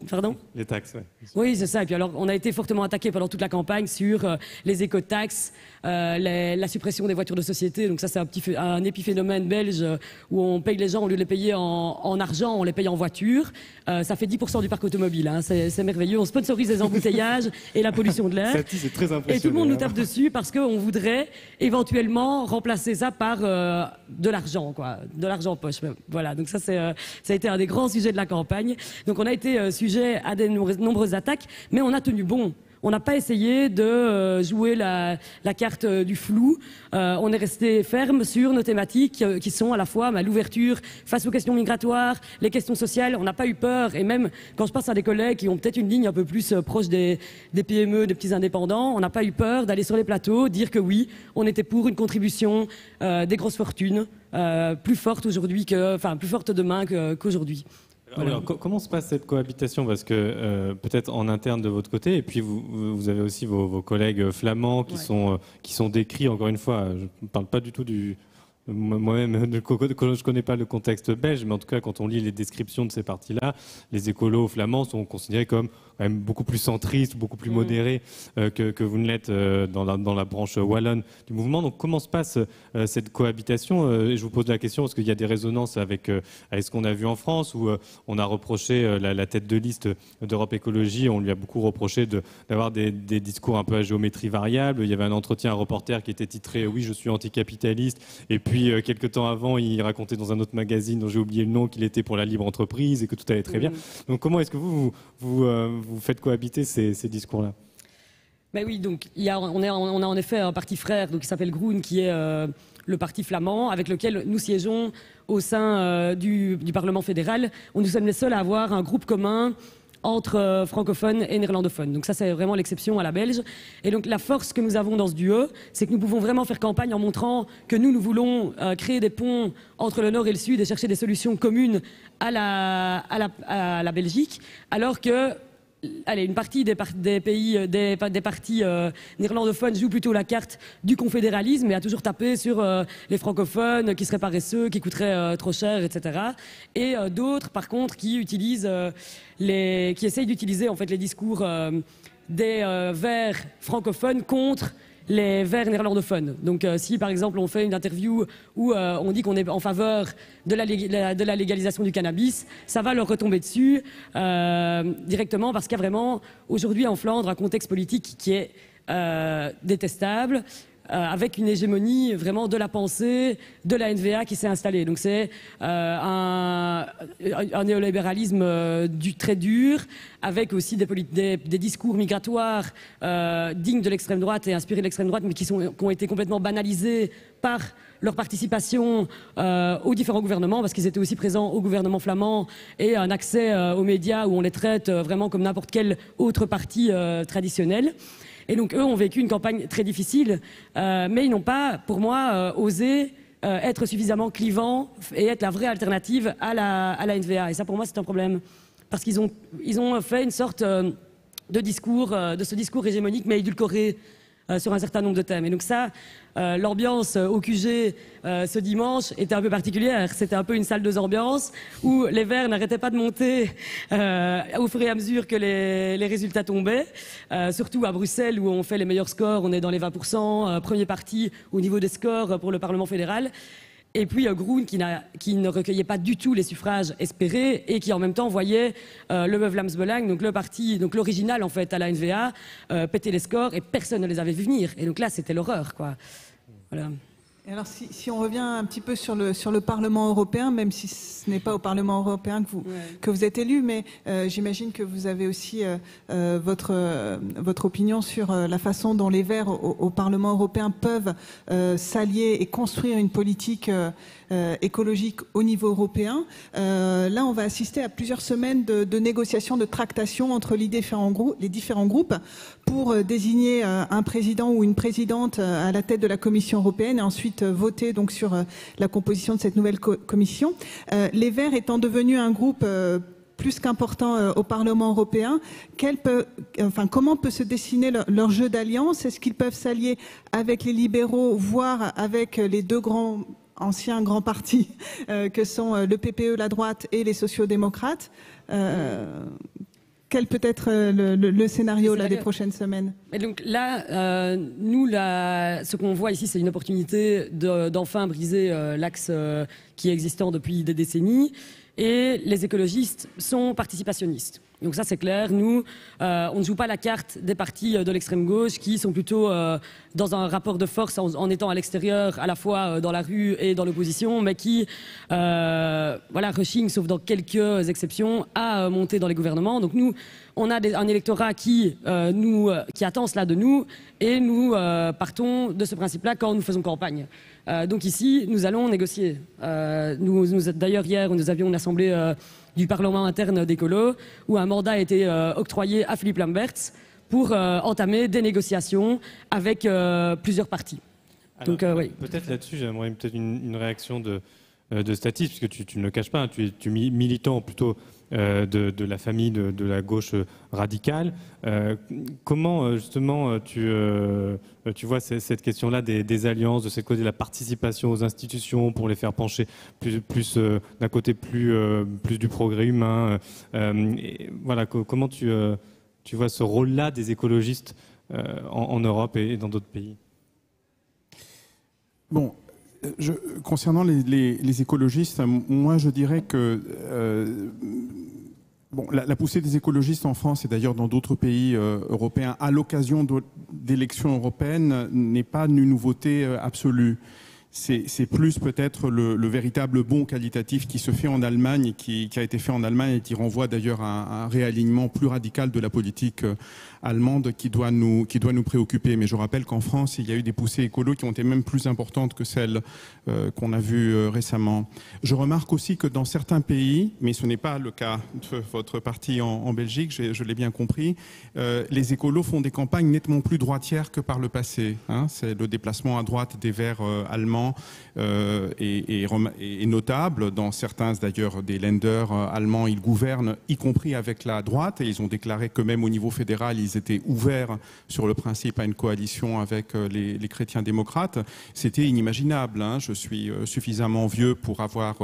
Pardon ? Les taxes, oui. Oui, c'est ça. Et puis alors, on a été fortement attaqué pendant toute la campagne sur les écotaxes, la suppression des voitures de société. Donc ça, c'est un épiphénomène belge où on paye les gens, au lieu de les payer en argent, on les paye en voiture. Ça fait 10% du parc automobile. C'est merveilleux. On sponsorise les embouteillages et la pollution de l'air. C'est très impressionnant. Et tout le monde nous tape dessus parce qu'on voudrait éventuellement remplacer ça par de l'argent, quoi, de l'argent poche. Voilà. Donc ça a été un des grands sujets de la campagne. Donc on a été sujet à de nombreuses attaques, mais on a tenu bon. On n'a pas essayé de jouer la carte du flou. On est resté ferme sur nos thématiques qui sont à la fois l'ouverture face aux questions migratoires, les questions sociales. On n'a pas eu peur. Et même quand je pense à des collègues qui ont peut-être une ligne un peu plus proche des PME, des petits indépendants, on n'a pas eu peur d'aller sur les plateaux, dire que oui, on était pour une contribution des grosses fortunes plus forte demain qu'aujourd'hui. Alors, comment se passe cette cohabitation? Parce que peut-être en interne de votre côté, et puis vous avez aussi vos collègues flamands qui sont décrits, encore une fois, je ne parle pas du tout moi-même, je connais pas le contexte belge, mais en tout cas, quand on lit les descriptions de ces partis-là, les écolos flamands sont considérés comme quand même beaucoup plus centristes, beaucoup plus modérés que vous ne l'êtes dans la branche wallonne du mouvement. Donc, comment se passe cette cohabitation? Et je vous pose la question parce qu'il y a des résonances avec ce qu'on a vu en France, où on a reproché la tête de liste d'Europe Écologie, on lui a beaucoup reproché d'avoir des discours un peu à géométrie variable. Il y avait un entretien, un reporter qui était titré « Oui, je suis anticapitaliste », et puis quelques temps avant, il racontait dans un autre magazine dont j'ai oublié le nom qu'il était pour la libre entreprise et que tout allait très bien. Donc comment est-ce que vous faites cohabiter ces discours-là? Ben oui, donc on a en effet un parti frère qui s'appelle Groen, qui est le parti flamand avec lequel nous siégeons au sein du Parlement fédéral. Nous sommes les seuls à avoir un groupe commun entre francophones et néerlandophones. Donc ça, c'est vraiment l'exception à la belge. Et donc la force que nous avons dans ce duo, c'est que nous pouvons vraiment faire campagne en montrant que nous voulons créer des ponts entre le nord et le sud et chercher des solutions communes à la Belgique, alors que une partie des partis néerlandophones jouent plutôt la carte du confédéralisme et a toujours tapé sur les francophones qui seraient paresseux, qui coûteraient trop cher, etc. Et d'autres, par contre, qui essayent d'utiliser en fait les discours des Verts francophones contre les Verts néerlandophones. Donc si par exemple on fait une interview où on dit qu'on est en faveur de la légalisation du cannabis, ça va leur retomber dessus directement, parce qu'il y a vraiment aujourd'hui en Flandre un contexte politique qui est détestable, avec une hégémonie vraiment de la pensée de la NVA qui s'est installée. Donc c'est un néolibéralisme très dur, avec aussi des discours migratoires dignes de l'extrême droite et inspirés de l'extrême droite, mais qui ont été complètement banalisés par leur participation aux différents gouvernements, parce qu'ils étaient aussi présents au gouvernement flamand, et un accès aux médias où on les traite vraiment comme n'importe quel autre parti traditionnel. Et donc eux ont vécu une campagne très difficile, mais ils n'ont pas, pour moi, osé être suffisamment clivants et être la vraie alternative à la NVA. Et ça, pour moi, c'est un problème. Parce qu'ils ont fait une sorte de ce discours hégémonique, mais édulcoré sur un certain nombre de thèmes. Et donc ça, l'ambiance au QG ce dimanche était un peu particulière. C'était un peu une salle de ambiance où les Verts n'arrêtaient pas de monter au fur et à mesure que les résultats tombaient. Surtout à Bruxelles où on fait les meilleurs scores, on est dans les 20%, premier parti au niveau des scores pour le Parlement fédéral. Et puis Groen qui ne recueillait pas du tout les suffrages espérés et qui en même temps voyait le Vlaams Belang, donc le parti, donc l'original en fait à la NVA, péter les scores et personne ne les avait vus venir. Et donc là c'était l'horreur, quoi. Voilà. Et alors si on revient un petit peu sur le Parlement européen, même si ce n'est pas au Parlement européen que vous êtes élu, mais j'imagine que vous avez aussi votre opinion sur la façon dont les Verts au Parlement européen peuvent s'allier et construire une politique écologique au niveau européen. Là, on va assister à plusieurs semaines de négociations, de tractations entre les différents groupes pour désigner un président ou une présidente à la tête de la Commission européenne et ensuite voter donc sur la composition de cette nouvelle commission. Les Verts étant devenus un groupe plus qu'important au Parlement européen, comment peut se dessiner leur jeu d'alliance? Est-ce qu'ils peuvent s'allier avec les libéraux, voire avec les deux anciens grands partis que sont le PPE, la droite, et les sociaux-démocrates? Quel peut être le scénario des prochaines semaines? Et donc là, ce qu'on voit ici, c'est une opportunité d'enfin briser l'axe qui est existant depuis des décennies. Et les écologistes sont participationnistes. Donc ça, c'est clair. Nous, on ne joue pas la carte des partis de l'extrême gauche qui sont plutôt dans un rapport de force en étant à l'extérieur, à la fois dans la rue et dans l'opposition, mais qui rechignent, sauf dans quelques exceptions, à monter dans les gouvernements. Donc nous, on a un électorat qui attend cela de nous, et nous partons de ce principe-là quand nous faisons campagne. Donc ici, nous allons négocier. D'ailleurs, hier, nous avions une assemblée du Parlement interne d'écolo, où un mandat a été octroyé à Philippe Lamberts pour entamer des négociations avec plusieurs partis. Alors, donc, oui. Peut-être là-dessus, j'aimerais peut-être une réaction de Statis, puisque tu ne le caches pas, tu es militant plutôt de la famille de la gauche radicale. Comment justement tu vois cette question-là des alliances, de cette côté de la participation aux institutions pour les faire pencher plus d'un côté plus du progrès humain, voilà, comment tu vois ce rôle-là des écologistes en Europe et dans d'autres pays? Bon, concernant les écologistes, moi je dirais que la poussée des écologistes en France et d'ailleurs dans d'autres pays européens à l'occasion d'élections européennes n'est pas une nouveauté absolue. C'est plus peut-être le véritable bond qualitatif qui se fait en Allemagne et qui a été fait en Allemagne et qui renvoie d'ailleurs à un réalignement plus radical de la politique allemande qui doit nous préoccuper. Mais je rappelle qu'en France, il y a eu des poussées écolo qui ont été même plus importantes que celles qu'on a vues récemment. Je remarque aussi que dans certains pays, mais ce n'est pas le cas de votre parti en Belgique, je l'ai bien compris, les écolos font des campagnes nettement plus droitières que par le passé. C'est le déplacement à droite des Verts allemands est notable. Dans certains, d'ailleurs, des Länder allemands, ils gouvernent, y compris avec la droite, et ils ont déclaré que même au niveau fédéral, ils étaient ouverts sur le principe à une coalition avec les chrétiens démocrates. C'était inimaginable. Je suis suffisamment vieux pour avoir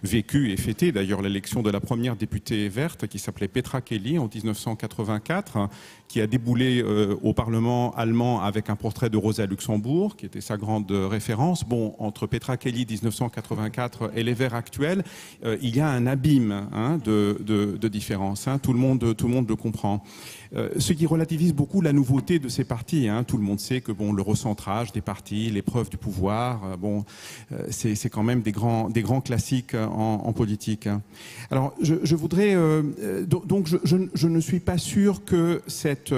vécu et fêté, d'ailleurs, l'élection de la première députée verte, qui s'appelait Petra Kelly, en 1984, qui a déboulé au Parlement allemand avec un portrait de Rosa Luxembourg, qui était sa grande référence. Bon, entre Petra Kelly 1984 et les Verts actuels, il y a un abîme de différence. Tout le monde le comprend. Ce qui relativise beaucoup la nouveauté de ces partis. Tout le monde sait que le recentrage des partis, l'épreuve du pouvoir, c'est quand même des grands classiques en politique. Alors, je voudrais donc je ne suis pas sûr que cette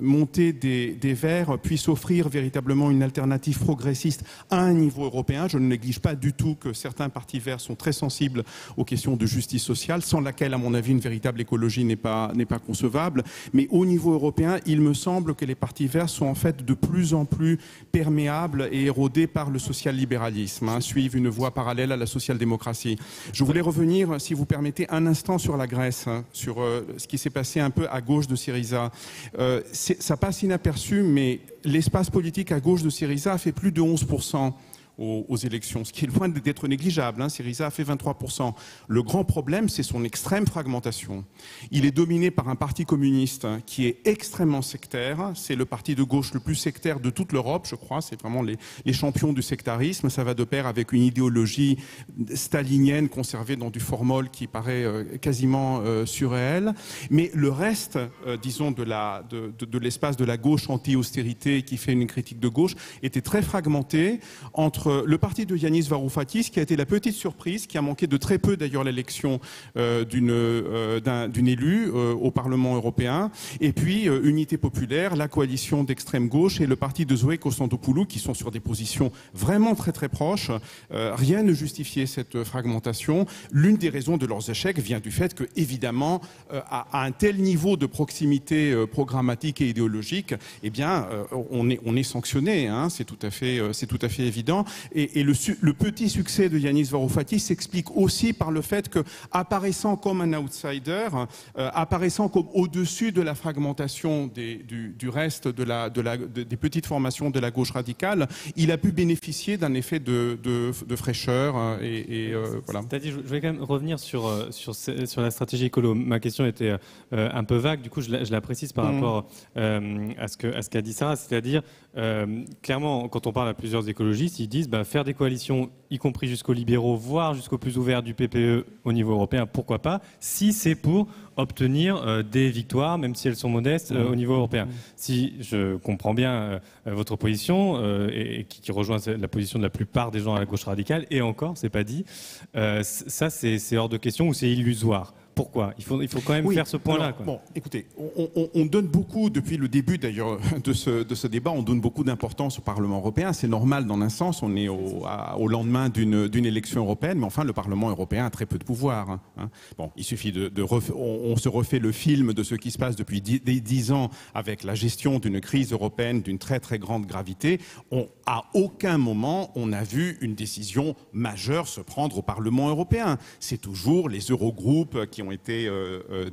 montée des Verts puisse offrir véritablement une alternative progressiste à un niveau européen. Je ne néglige pas du tout que certains partis verts sont très sensibles aux questions de justice sociale, sans laquelle, à mon avis, une véritable écologie n'est pas concevable. favorable. Mais au niveau européen, il me semble que les partis verts sont en fait de plus en plus perméables et érodés par le social-libéralisme, suivent une voie parallèle à la social-démocratie. Je voulais revenir, si vous permettez, un instant sur la Grèce, sur ce qui s'est passé un peu à gauche de Syriza. Ça passe inaperçu, mais l'espace politique à gauche de Syriza a fait plus de 11% aux élections, ce qui est loin d'être négligeable. Syriza a fait 23%. Le grand problème, c'est son extrême fragmentation. Il est dominé par un parti communiste qui est extrêmement sectaire. C'est le parti de gauche le plus sectaire de toute l'Europe, je crois. C'est vraiment les champions du sectarisme. Ça va de pair avec une idéologie stalinienne conservée dans du formol qui paraît quasiment surréel. Mais le reste, disons, de l'espace de la gauche anti-austérité qui fait une critique de gauche était très fragmenté entre le parti de Yanis Varoufakis, qui a été la petite surprise, qui a manqué de très peu d'ailleurs l'élection d'une élue au Parlement européen, et puis Unité populaire, la coalition d'extrême gauche et le parti de Zoé Konstantopoulou, qui sont sur des positions vraiment très très proches. Rien ne justifiait cette fragmentation. L'une des raisons de leurs échecs vient du fait que, évidemment, à un tel niveau de proximité programmatique et idéologique, eh bien, on est sanctionné. C'est tout à fait évident. Et le petit succès de Yanis Varoufakis s'explique aussi par le fait que, apparaissant comme un outsider, apparaissant comme au-dessus de la fragmentation du reste des petites formations de la gauche radicale, il a pu bénéficier d'un effet de fraîcheur. Voilà. Je voulais quand même revenir sur la stratégie écolo. Ma question était un peu vague, du coup je la précise par rapport à ce qu'a dit Sarah, c'est-à-dire clairement quand on parle à plusieurs écologistes, ils disent faire des coalitions, y compris jusqu'aux libéraux, voire jusqu'aux plus ouverts du PPE au niveau européen, pourquoi pas, si c'est pour obtenir des victoires, même si elles sont modestes, au niveau européen. Si je comprends bien votre position, et qui rejoint la position de la plupart des gens à la gauche radicale, et encore, c'est pas dit, ça c'est hors de question ou c'est illusoire. Pourquoi ? Il faut quand même faire ce point-là. Bon, écoutez, on donne beaucoup, depuis le début d'ailleurs de ce débat, on donne beaucoup d'importance au Parlement européen. C'est normal dans un sens, on est au lendemain d'une élection européenne, mais enfin le Parlement européen a très peu de pouvoir. Bon, il suffit on se refait le film de ce qui se passe depuis 10 ans avec la gestion d'une crise européenne d'une très très grande gravité. À aucun moment on a vu une décision majeure se prendre au Parlement européen. C'est toujours les Eurogroupes qui ont été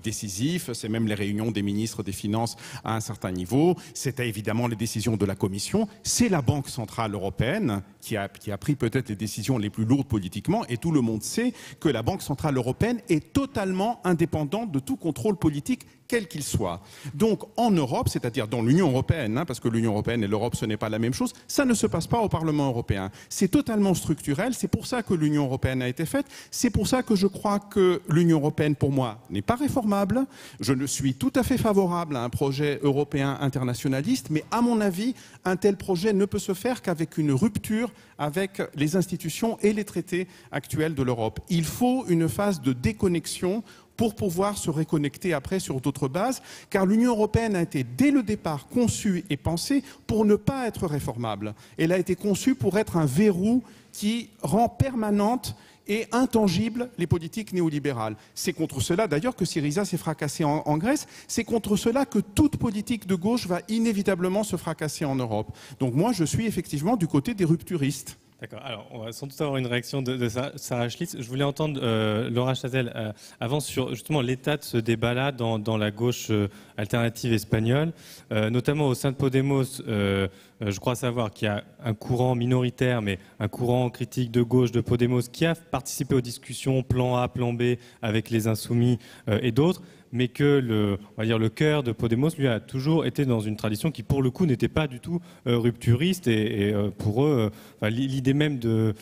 décisifs, c'est même les réunions des ministres des Finances à un certain niveau, c'était évidemment les décisions de la Commission, c'est la Banque Centrale Européenne qui a pris peut-être les décisions les plus lourdes politiquement, et tout le monde sait que la Banque Centrale Européenne est totalement indépendante de tout contrôle politique, quel qu'il soit. Donc en Europe, c'est-à-dire dans l'Union européenne, parce que l'Union européenne et l'Europe ce n'est pas la même chose, ça ne se passe pas au Parlement européen. C'est totalement structurel, c'est pour ça que l'Union européenne a été faite, c'est pour ça que je crois que l'Union européenne pour moi n'est pas réformable. Je ne suis tout à fait favorable à un projet européen internationaliste, mais à mon avis, un tel projet ne peut se faire qu'avec une rupture avec les institutions et les traités actuels de l'Europe. Il faut une phase de déconnexion pour pouvoir se reconnecter après sur d'autres bases, car l'Union européenne a été dès le départ conçue et pensée pour ne pas être réformable. Elle a été conçue pour être un verrou qui rend permanente et intangible les politiques néolibérales. C'est contre cela d'ailleurs que Syriza s'est fracassé en Grèce, c'est contre cela que toute politique de gauche va inévitablement se fracasser en Europe. Donc moi je suis effectivement du côté des rupturistes. D'accord. Alors, on va sans doute avoir une réaction de Sarah Schlitz. Je voulais entendre Laura Chazelle avant sur justement l'état de ce débat-là dans la gauche alternative espagnole, notamment au sein de Podemos. Je crois savoir qu'il y a un courant minoritaire, mais un courant critique de gauche de Podemos qui a participé aux discussions plan A, plan B avec les Insoumis et d'autres, mais que on va dire le cœur de Podemos, lui, a toujours été dans une tradition qui, pour le coup, n'était pas du tout rupturiste. Et pour eux, l'idée même de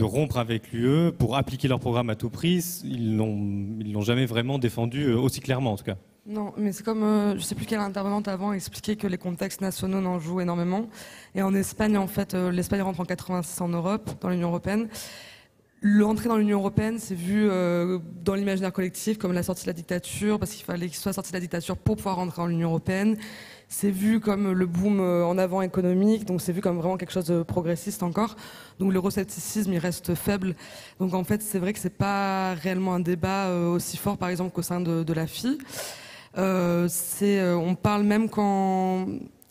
rompre avec l'UE pour appliquer leur programme à tout prix, ils l'ont jamais vraiment défendu aussi clairement, en tout cas. Non, mais c'est comme, je ne sais plus quelle intervenante avant expliquait que les contextes nationaux en jouent énormément. Et en Espagne, en fait, l'Espagne rentre en 86 en Europe, dans l'Union européenne. L'entrée dans l'Union européenne, c'est vu dans l'imaginaire collectif comme la sortie de la dictature, parce qu'il fallait qu'il soit sorti de la dictature pour pouvoir rentrer dans l'Union européenne. C'est vu comme le boom en avant économique, donc c'est vu comme vraiment quelque chose de progressiste encore. Donc l'euroscepticisme, il reste faible. Donc en fait, c'est vrai que c'est pas réellement un débat aussi fort, par exemple, qu'au sein de la FI. On parle même quand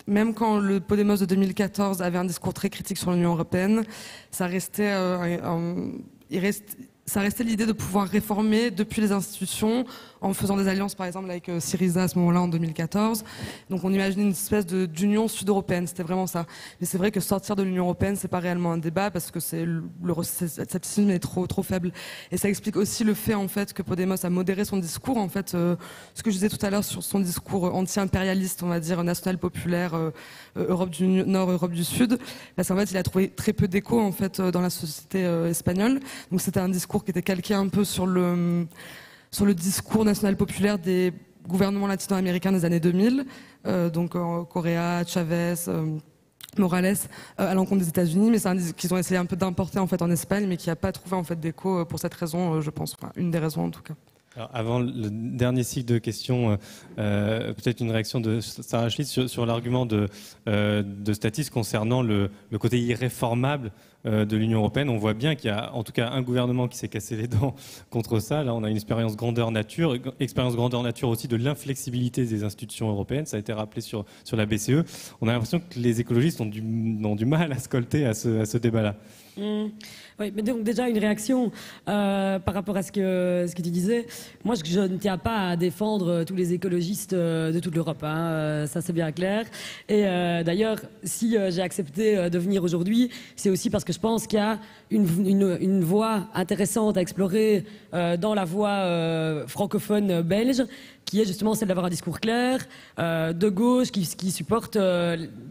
le Podemos de 2014 avait un discours très critique sur l'Union européenne, ça restait l'idée de pouvoir réformer depuis les institutions en faisant des alliances par exemple avec Syriza à ce moment-là en 2014. Donc on imaginait une espèce d'union sud-européenne, c'était vraiment ça. Mais c'est vrai que sortir de l'Union européenne, c'est pas réellement un débat parce que le scepticisme est trop faible. Et ça explique aussi le fait en fait que Podemos a modéré son discours. En fait, ce que je disais tout à l'heure sur son discours anti-impérialiste, on va dire national-populaire, Europe du Nord, Europe du Sud, parce qu'en fait il a trouvé très peu d'écho en fait dans la société espagnole. Donc c'était un discours qui était calqué un peu sur le discours national-populaire des gouvernements latino-américains des années 2000, donc Correa, Chavez, Morales, à l'encontre des États-Unis, mais c'est un discours qu'ils ont essayé un peu d'importer en fait en Espagne, mais qui n'a pas trouvé en fait d'écho pour cette raison, je pense, enfin, une des raisons en tout cas. Alors, avant le dernier cycle de questions, peut-être une réaction de Sarah Schlitz sur l'argument de Statis concernant le côté irréformable de l'Union européenne. On voit bien qu'il y a en tout cas un gouvernement qui s'est cassé les dents contre ça. Là, on a une expérience grandeur nature aussi de l'inflexibilité des institutions européennes. Ça a été rappelé sur la BCE. On a l'impression que les écologistes ont du mal à se colter à ce débat-là. Oui, mais donc déjà une réaction par rapport à ce que tu disais. Moi, je ne tiens pas à défendre tous les écologistes de toute l'Europe, hein, ça c'est bien clair. Et d'ailleurs, si j'ai accepté de venir aujourd'hui, c'est aussi parce que je pense qu'il y a une voie intéressante à explorer dans la voie francophone belge, qui est justement celle d'avoir un discours clair, de gauche, qui supporte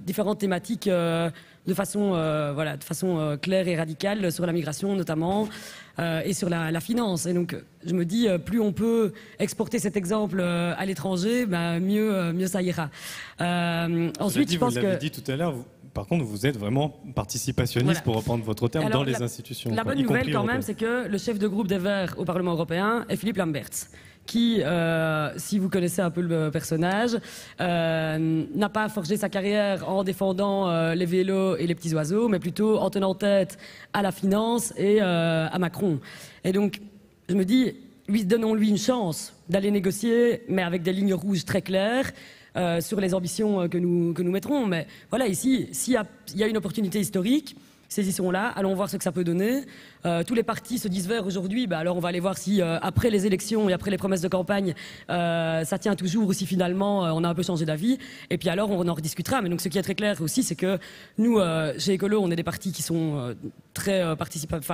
différentes thématiques de façon claire et radicale sur la migration notamment et sur la finance. Et donc je me dis, plus on peut exporter cet exemple à l'étranger, mieux ça ira. Ensuite, je pense vous l'avez dit tout à l'heure, par contre, vous êtes vraiment participationniste, pour reprendre votre terme, dans les institutions. La bonne nouvelle quand même, c'est que le chef de groupe des Verts au Parlement européen est Philippe Lamberts, qui, si vous connaissez un peu le personnage, n'a pas forgé sa carrière en défendant les vélos et les petits oiseaux, mais plutôt en tenant tête à la finance et à Macron. Et donc, je me dis, donnons-lui une chance d'aller négocier, mais avec des lignes rouges très claires, sur les ambitions que nous mettrons. Mais voilà, ici, s'il y a une opportunité historique, saisissons-la, allons voir ce que ça peut donner. Tous les partis se disent verts aujourd'hui, alors on va aller voir si après les élections et après les promesses de campagne, ça tient toujours ou si finalement on a un peu changé d'avis. Et puis alors on en rediscutera. Mais donc ce qui est très clair aussi, c'est que nous, chez Écolo, on est des partis qui sont très participatif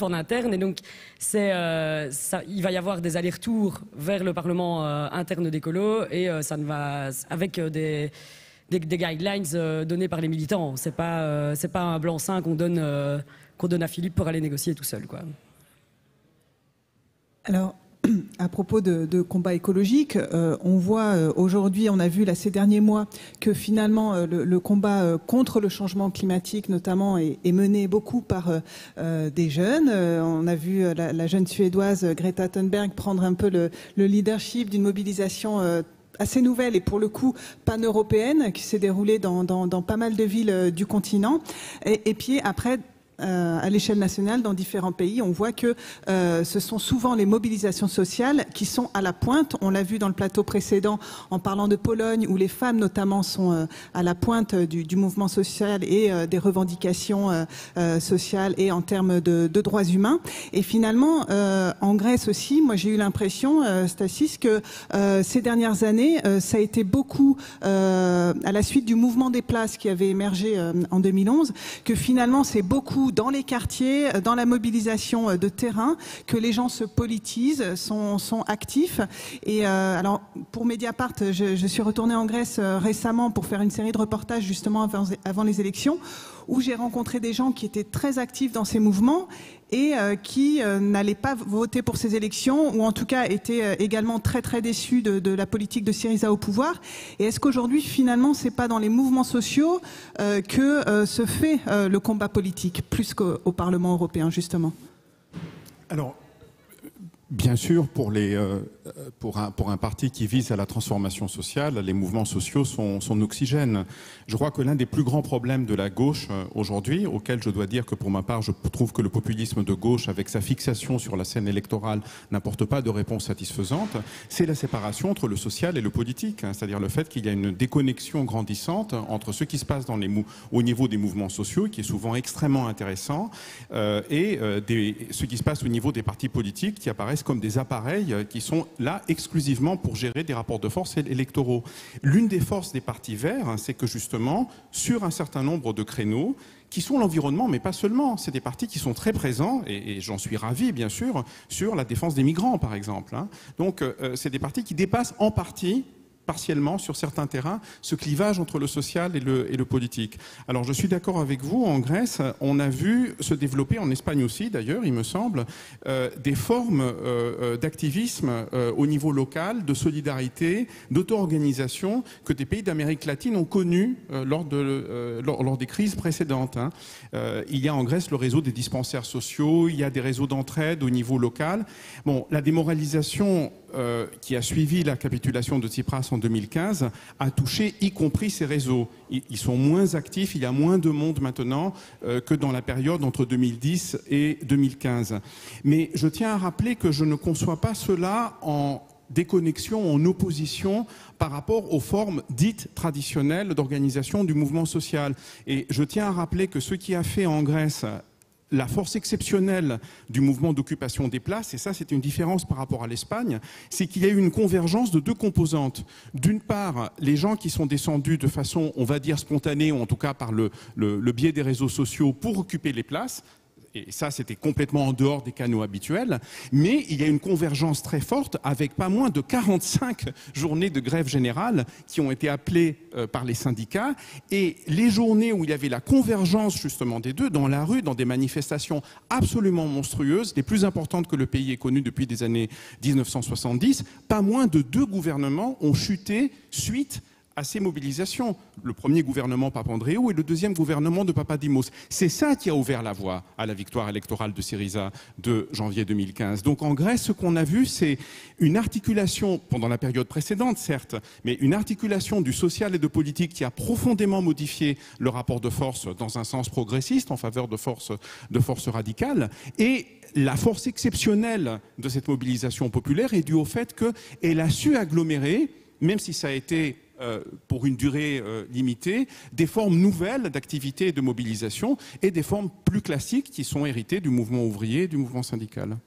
en interne, et donc il va y avoir des allers-retours vers le Parlement interne d'Écolo, et ça ne va avec des guidelines données par les militants. C'est pas un blanc-seing qu'on donne à Philippe pour aller négocier tout seul, quoi. Alors, à propos de combat écologique, on voit aujourd'hui, on a vu là ces derniers mois que finalement le combat contre le changement climatique notamment est mené beaucoup par des jeunes. On a vu la jeune Suédoise Greta Thunberg prendre un peu le leadership d'une mobilisation assez nouvelle et pour le coup pan-européenne qui s'est déroulée dans pas mal de villes du continent. Et puis après, à l'échelle nationale, dans différents pays, on voit que ce sont souvent les mobilisations sociales qui sont à la pointe. On l'a vu dans le plateau précédent en parlant de Pologne, où les femmes notamment sont à la pointe du mouvement social et des revendications sociales et en termes de droits humains. Et finalement, en Grèce aussi, moi j'ai eu l'impression, Stasis, que ces dernières années, ça a été beaucoup à la suite du mouvement des places qui avait émergé en 2011, que finalement c'est beaucoup dans les quartiers, dans la mobilisation de terrain, que les gens se politisent, sont actifs. Et alors, pour Mediapart, je suis retournée en Grèce récemment pour faire une série de reportages justement avant les élections, où j'ai rencontré des gens qui étaient très actifs dans ces mouvements et qui n'allaient pas voter pour ces élections, ou en tout cas étaient également très très déçus de la politique de Syriza au pouvoir. Et est-ce qu'aujourd'hui, finalement, c'est pas dans les mouvements sociaux que se fait le combat politique, plus qu'au Parlement européen, justement? Alors, bien sûr, pour les pour un parti qui vise à la transformation sociale, les mouvements sociaux sont oxygène. Je crois que l'un des plus grands problèmes de la gauche aujourd'hui, auquel je dois dire que pour ma part, je trouve que le populisme de gauche, avec sa fixation sur la scène électorale, n'apporte pas de réponse satisfaisante, c'est la séparation entre le social et le politique. C'est-à-dire le fait qu'il y a une déconnexion grandissante entre ce qui se passe au niveau des mouvements sociaux, qui est souvent extrêmement intéressant, et ce qui se passe au niveau des partis politiques, qui apparaissent comme des appareils qui sont là exclusivement pour gérer des rapports de force électoraux. L'une des forces des partis verts, c'est que justement, sur un certain nombre de créneaux, qui sont l'environnement, mais pas seulement, c'est des partis qui sont très présents, et j'en suis ravi bien sûr, sur la défense des migrants par exemple. Donc c'est des partis qui dépassent en partie, partiellement sur certains terrains, ce clivage entre le social et le politique. Alors je suis d'accord avec vous, en Grèce, on a vu se développer, en Espagne aussi d'ailleurs, il me semble, des formes d'activisme au niveau local, de solidarité, d'auto-organisation que des pays d'Amérique latine ont connues lors des crises précédentes. Il y a en Grèce le réseau des dispensaires sociaux, il y a des réseaux d'entraide au niveau local. Bon, la démoralisation qui a suivi la capitulation de Tsipras en 2015 a touché y compris ces réseaux. Ils sont moins actifs, il y a moins de monde maintenant que dans la période entre 2010 et 2015. Mais je tiens à rappeler que je ne conçois pas cela en déconnexion, en opposition par rapport aux formes dites traditionnelles d'organisation du mouvement social. Et je tiens à rappeler que ce qui a fait en Grèce la force exceptionnelle du mouvement d'occupation des places, et ça c'est une différence par rapport à l'Espagne, c'est qu'il y a eu une convergence de deux composantes. D'une part, les gens qui sont descendus de façon, on va dire, spontanée, ou en tout cas par le biais des réseaux sociaux pour occuper les places, et ça c'était complètement en dehors des canaux habituels, mais il y a une convergence très forte avec pas moins de 45 journées de grève générale qui ont été appelées par les syndicats, et les journées où il y avait la convergence justement des deux, dans la rue, dans des manifestations absolument monstrueuses, les plus importantes que le pays ait connues depuis des années 1970, pas moins de 2 gouvernements ont chuté suite à ces mobilisations. Le premier gouvernement Papandréou et le deuxième gouvernement de Papadimos. C'est ça qui a ouvert la voie à la victoire électorale de Syriza de janvier 2015. Donc en Grèce, ce qu'on a vu, c'est une articulation, pendant la période précédente certes, mais une articulation du social et de politique qui a profondément modifié le rapport de force dans un sens progressiste, en faveur de forces radicales. Et la force exceptionnelle de cette mobilisation populaire est due au fait qu'elle a su agglomérer, même si ça a été pour une durée limitée, des formes nouvelles d'activité et de mobilisation et des formes plus classiques qui sont héritées du mouvement ouvrier et du mouvement syndical.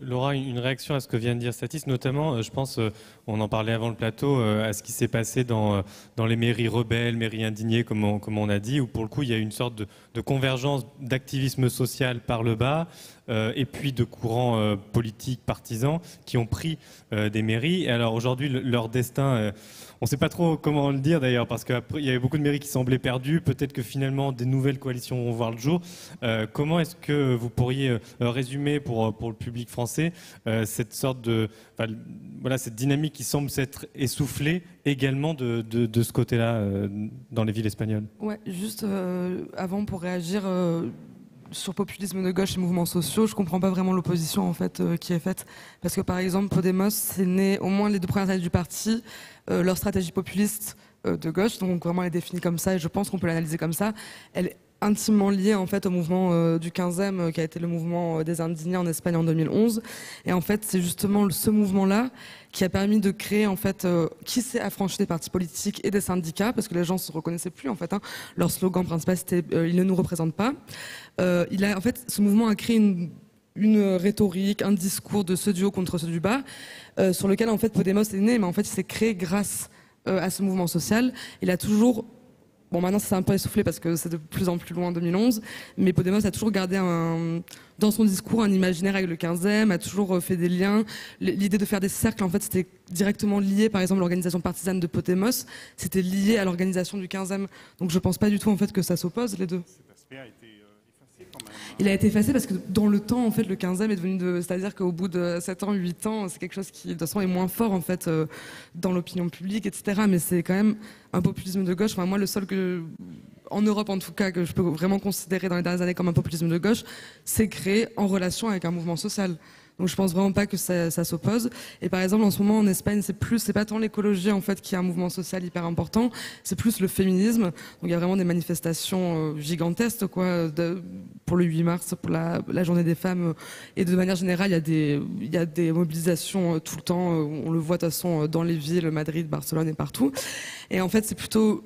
Laura, une réaction à ce que vient de dire Statis, notamment, je pense, on en parlait avant le plateau, à ce qui s'est passé dans les mairies rebelles, mairies indignées, comme on a dit, où pour le coup il y a une sorte de convergence d'activisme social par le bas, et puis de courants politiques partisans qui ont pris des mairies. Et alors aujourd'hui, leur destin, on ne sait pas trop comment le dire d'ailleurs, parce qu'il y avait beaucoup de mairies qui semblaient perdues. Peut-être que finalement des nouvelles coalitions vont voir le jour. Comment est-ce que vous pourriez résumer pour le public français cette sorte cette dynamique qui semble s'être essoufflée également de ce côté-là dans les villes espagnoles? Ouais, juste avant pour réagir. Sur populisme de gauche et mouvements sociaux, je comprends pas vraiment l'opposition en fait qui est faite, parce que par exemple Podemos, c'est né au moins les 2 premières années du parti, leur stratégie populiste de gauche, donc vraiment elle est définie comme ça et je pense qu'on peut l'analyser comme ça. Elle est intimement liée en fait au mouvement du 15e qui a été le mouvement des indignés en Espagne en 2011, et en fait c'est justement ce mouvement-là qui a permis de créer en fait qui s'est affranchi des partis politiques et des syndicats, parce que les gens se reconnaissaient plus en fait. Leur slogan principal c'était ils ne nous représentent pas. En fait, ce mouvement a créé une rhétorique, un discours de ceux du haut contre ceux du bas, sur lequel en fait Podemos est né, mais en fait il s'est créé grâce à ce mouvement social. Il a toujours, bon maintenant c'est un peu essoufflé parce que c'est de plus en plus loin en 2011, mais Podemos a toujours gardé dans son discours un imaginaire avec le 15e, a toujours fait des liens. L'idée de faire des cercles, en fait, c'était directement lié, par exemple, l'organisation partisane de Podemos, c'était lié à l'organisation du 15e. Donc je pense pas du tout en fait que ça s'oppose les deux. Cet aspect a été effacé quand même. Il a été effacé parce que dans le temps, en fait, le 15e est devenu c'est-à-dire qu'au bout de 7 ans, 8 ans, c'est quelque chose qui, de toute façon, est moins fort, en fait, dans l'opinion publique, etc. Mais c'est quand même un populisme de gauche. Enfin, moi, le seul en Europe, en tout cas, que je peux vraiment considérer dans les dernières années comme un populisme de gauche, c'est créé en relation avec un mouvement social. Donc je pense vraiment pas que ça s'oppose. Et par exemple, en ce moment en Espagne, c'est pas tant l'écologie en fait qui est un mouvement social hyper important, c'est plus le féminisme. Donc il y a vraiment des manifestations gigantesques quoi, pour le 8 mars, pour la journée des femmes. Et de manière générale, il y a des mobilisations tout le temps. On le voit de toute façon dans les villes, Madrid, Barcelone et partout. Et en fait, c'est plutôt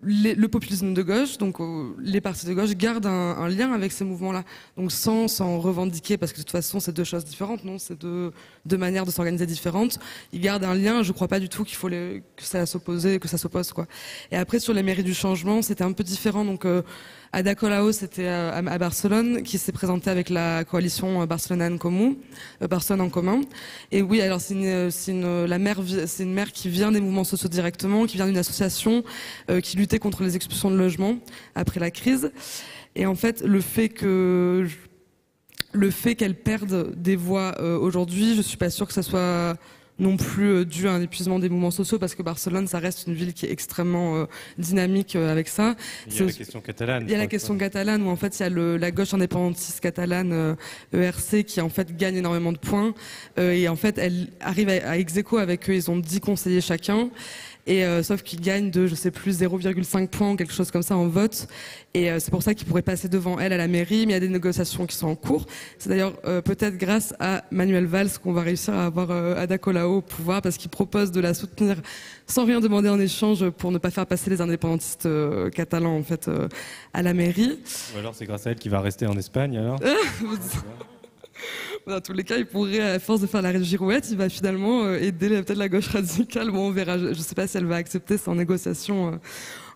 le populisme de gauche, donc les partis de gauche gardent un lien avec ces mouvements-là, donc sans s'en revendiquer, parce que de toute façon c'est deux choses différentes, non, c'est deux manières de s'organiser différentes. Ils gardent un lien. Je crois pas du tout qu'il faut que ça s'oppose quoi. Et après sur les mairies du changement, c'était un peu différent. Donc Ada Colau, c'était à Barcelone, qui s'est présentée avec la coalition Barcelone en commun. Et oui, alors c'est une maire qui vient des mouvements sociaux directement, qui vient d'une association qui luttait contre les expulsions de logements après la crise. Et en fait, le fait qu'elle perde des voix aujourd'hui, je suis pas sûre que ça soit non plus dû à un épuisement des mouvements sociaux, parce que Barcelone, ça reste une ville qui est extrêmement dynamique avec ça. Il y a la question catalane. Il y a la question catalane où en fait il y a la gauche indépendantiste catalane ERC qui en fait gagne énormément de points et en fait elle arrive à ex-aequo avec eux. Ils ont 10 conseillers chacun. Et sauf qu'ils gagnent de, je sais plus, 0,5 points ou quelque chose comme ça en vote. Et c'est pour ça qu'ils pourraient passer devant elle à la mairie, mais il y a des négociations qui sont en cours. C'est d'ailleurs peut-être grâce à Manuel Valls qu'on va réussir à avoir Ada Colau au pouvoir, parce qu'il propose de la soutenir sans rien demander en échange pour ne pas faire passer les indépendantistes catalans en fait à la mairie. Ou alors c'est grâce à elle qu'il va rester en Espagne alors. Dans tous les cas, il pourrait, à force de faire la girouette, il va finalement aider peut-être la gauche radicale. Bon, on verra. Je ne sais pas si elle va accepter ça en négociation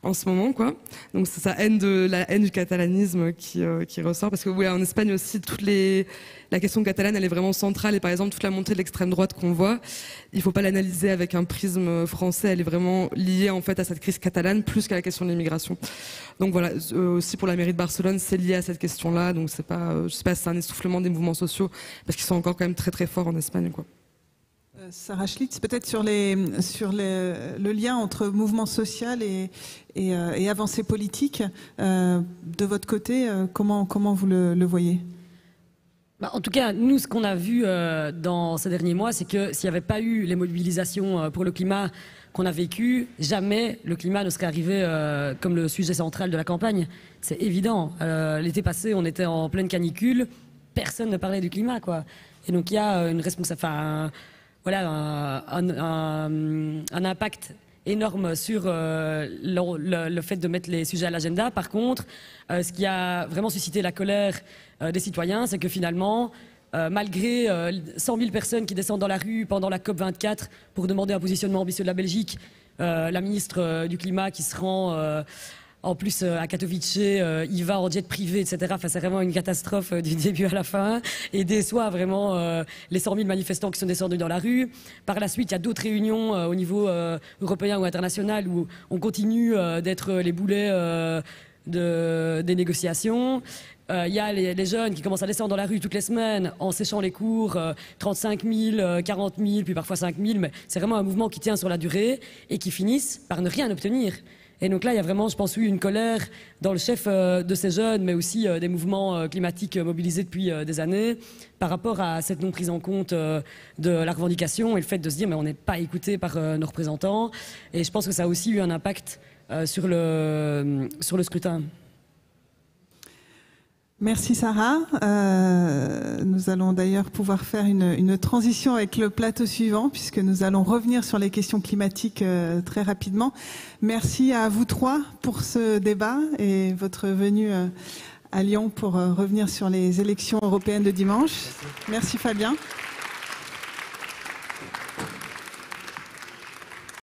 en ce moment, quoi. Donc c'est la haine du catalanisme qui ressort, parce que oui, en Espagne aussi, la question catalane, elle est vraiment centrale. Et par exemple, toute la montée de l'extrême droite qu'on voit, il faut pas l'analyser avec un prisme français. Elle est vraiment liée en fait à cette crise catalane plus qu'à la question de l'immigration. Donc voilà, aussi pour la mairie de Barcelone, c'est lié à cette question-là. Donc c'est pas, je sais pas, c'est un essoufflement des mouvements sociaux, parce qu'ils sont encore quand même très très forts en Espagne, quoi. Sarah Schlitz, peut-être sur le lien entre mouvement social et avancée politique. De votre côté, comment vous le voyez ? En tout cas, nous, ce qu'on a vu dans ces derniers mois, c'est que s'il n'y avait pas eu les mobilisations pour le climat qu'on a vécues, jamais le climat ne serait arrivé comme le sujet central de la campagne. C'est évident. L'été passé, on était en pleine canicule, personne ne parlait du climat, quoi. Et donc il y a une responsabilité, un impact énorme sur le fait de mettre les sujets à l'agenda. Par contre, ce qui a vraiment suscité la colère des citoyens, c'est que finalement, malgré 100 000 personnes qui descendent dans la rue pendant la COP24 pour demander un positionnement ambitieux de la Belgique, la ministre du Climat qui se rend en plus à Katowice, il va en jet privé, etc. Enfin, c'est vraiment une catastrophe du début à la fin, et déçoit vraiment les 100 000 manifestants qui sont descendus dans la rue. Par la suite, il y a d'autres réunions au niveau européen ou international où on continue d'être les boulets des négociations. Il y a les jeunes qui commencent à descendre dans la rue toutes les semaines en séchant les cours, 35 000, 40 000, puis parfois 5 000, mais c'est vraiment un mouvement qui tient sur la durée et qui finissent par ne rien obtenir. Et donc là, il y a vraiment, je pense, eu une colère dans le chef de ces jeunes, mais aussi des mouvements climatiques mobilisés depuis des années, par rapport à cette non prise en compte de la revendication et le fait de se dire mais on n'est pas écouté par nos représentants. Et je pense que ça a aussi eu un impact sur le scrutin. Merci Sarah. Nous allons d'ailleurs pouvoir faire une transition avec le plateau suivant, puisque nous allons revenir sur les questions climatiques très rapidement. Merci à vous trois pour ce débat et votre venue à Lyon pour revenir sur les élections européennes de dimanche. Merci Fabien.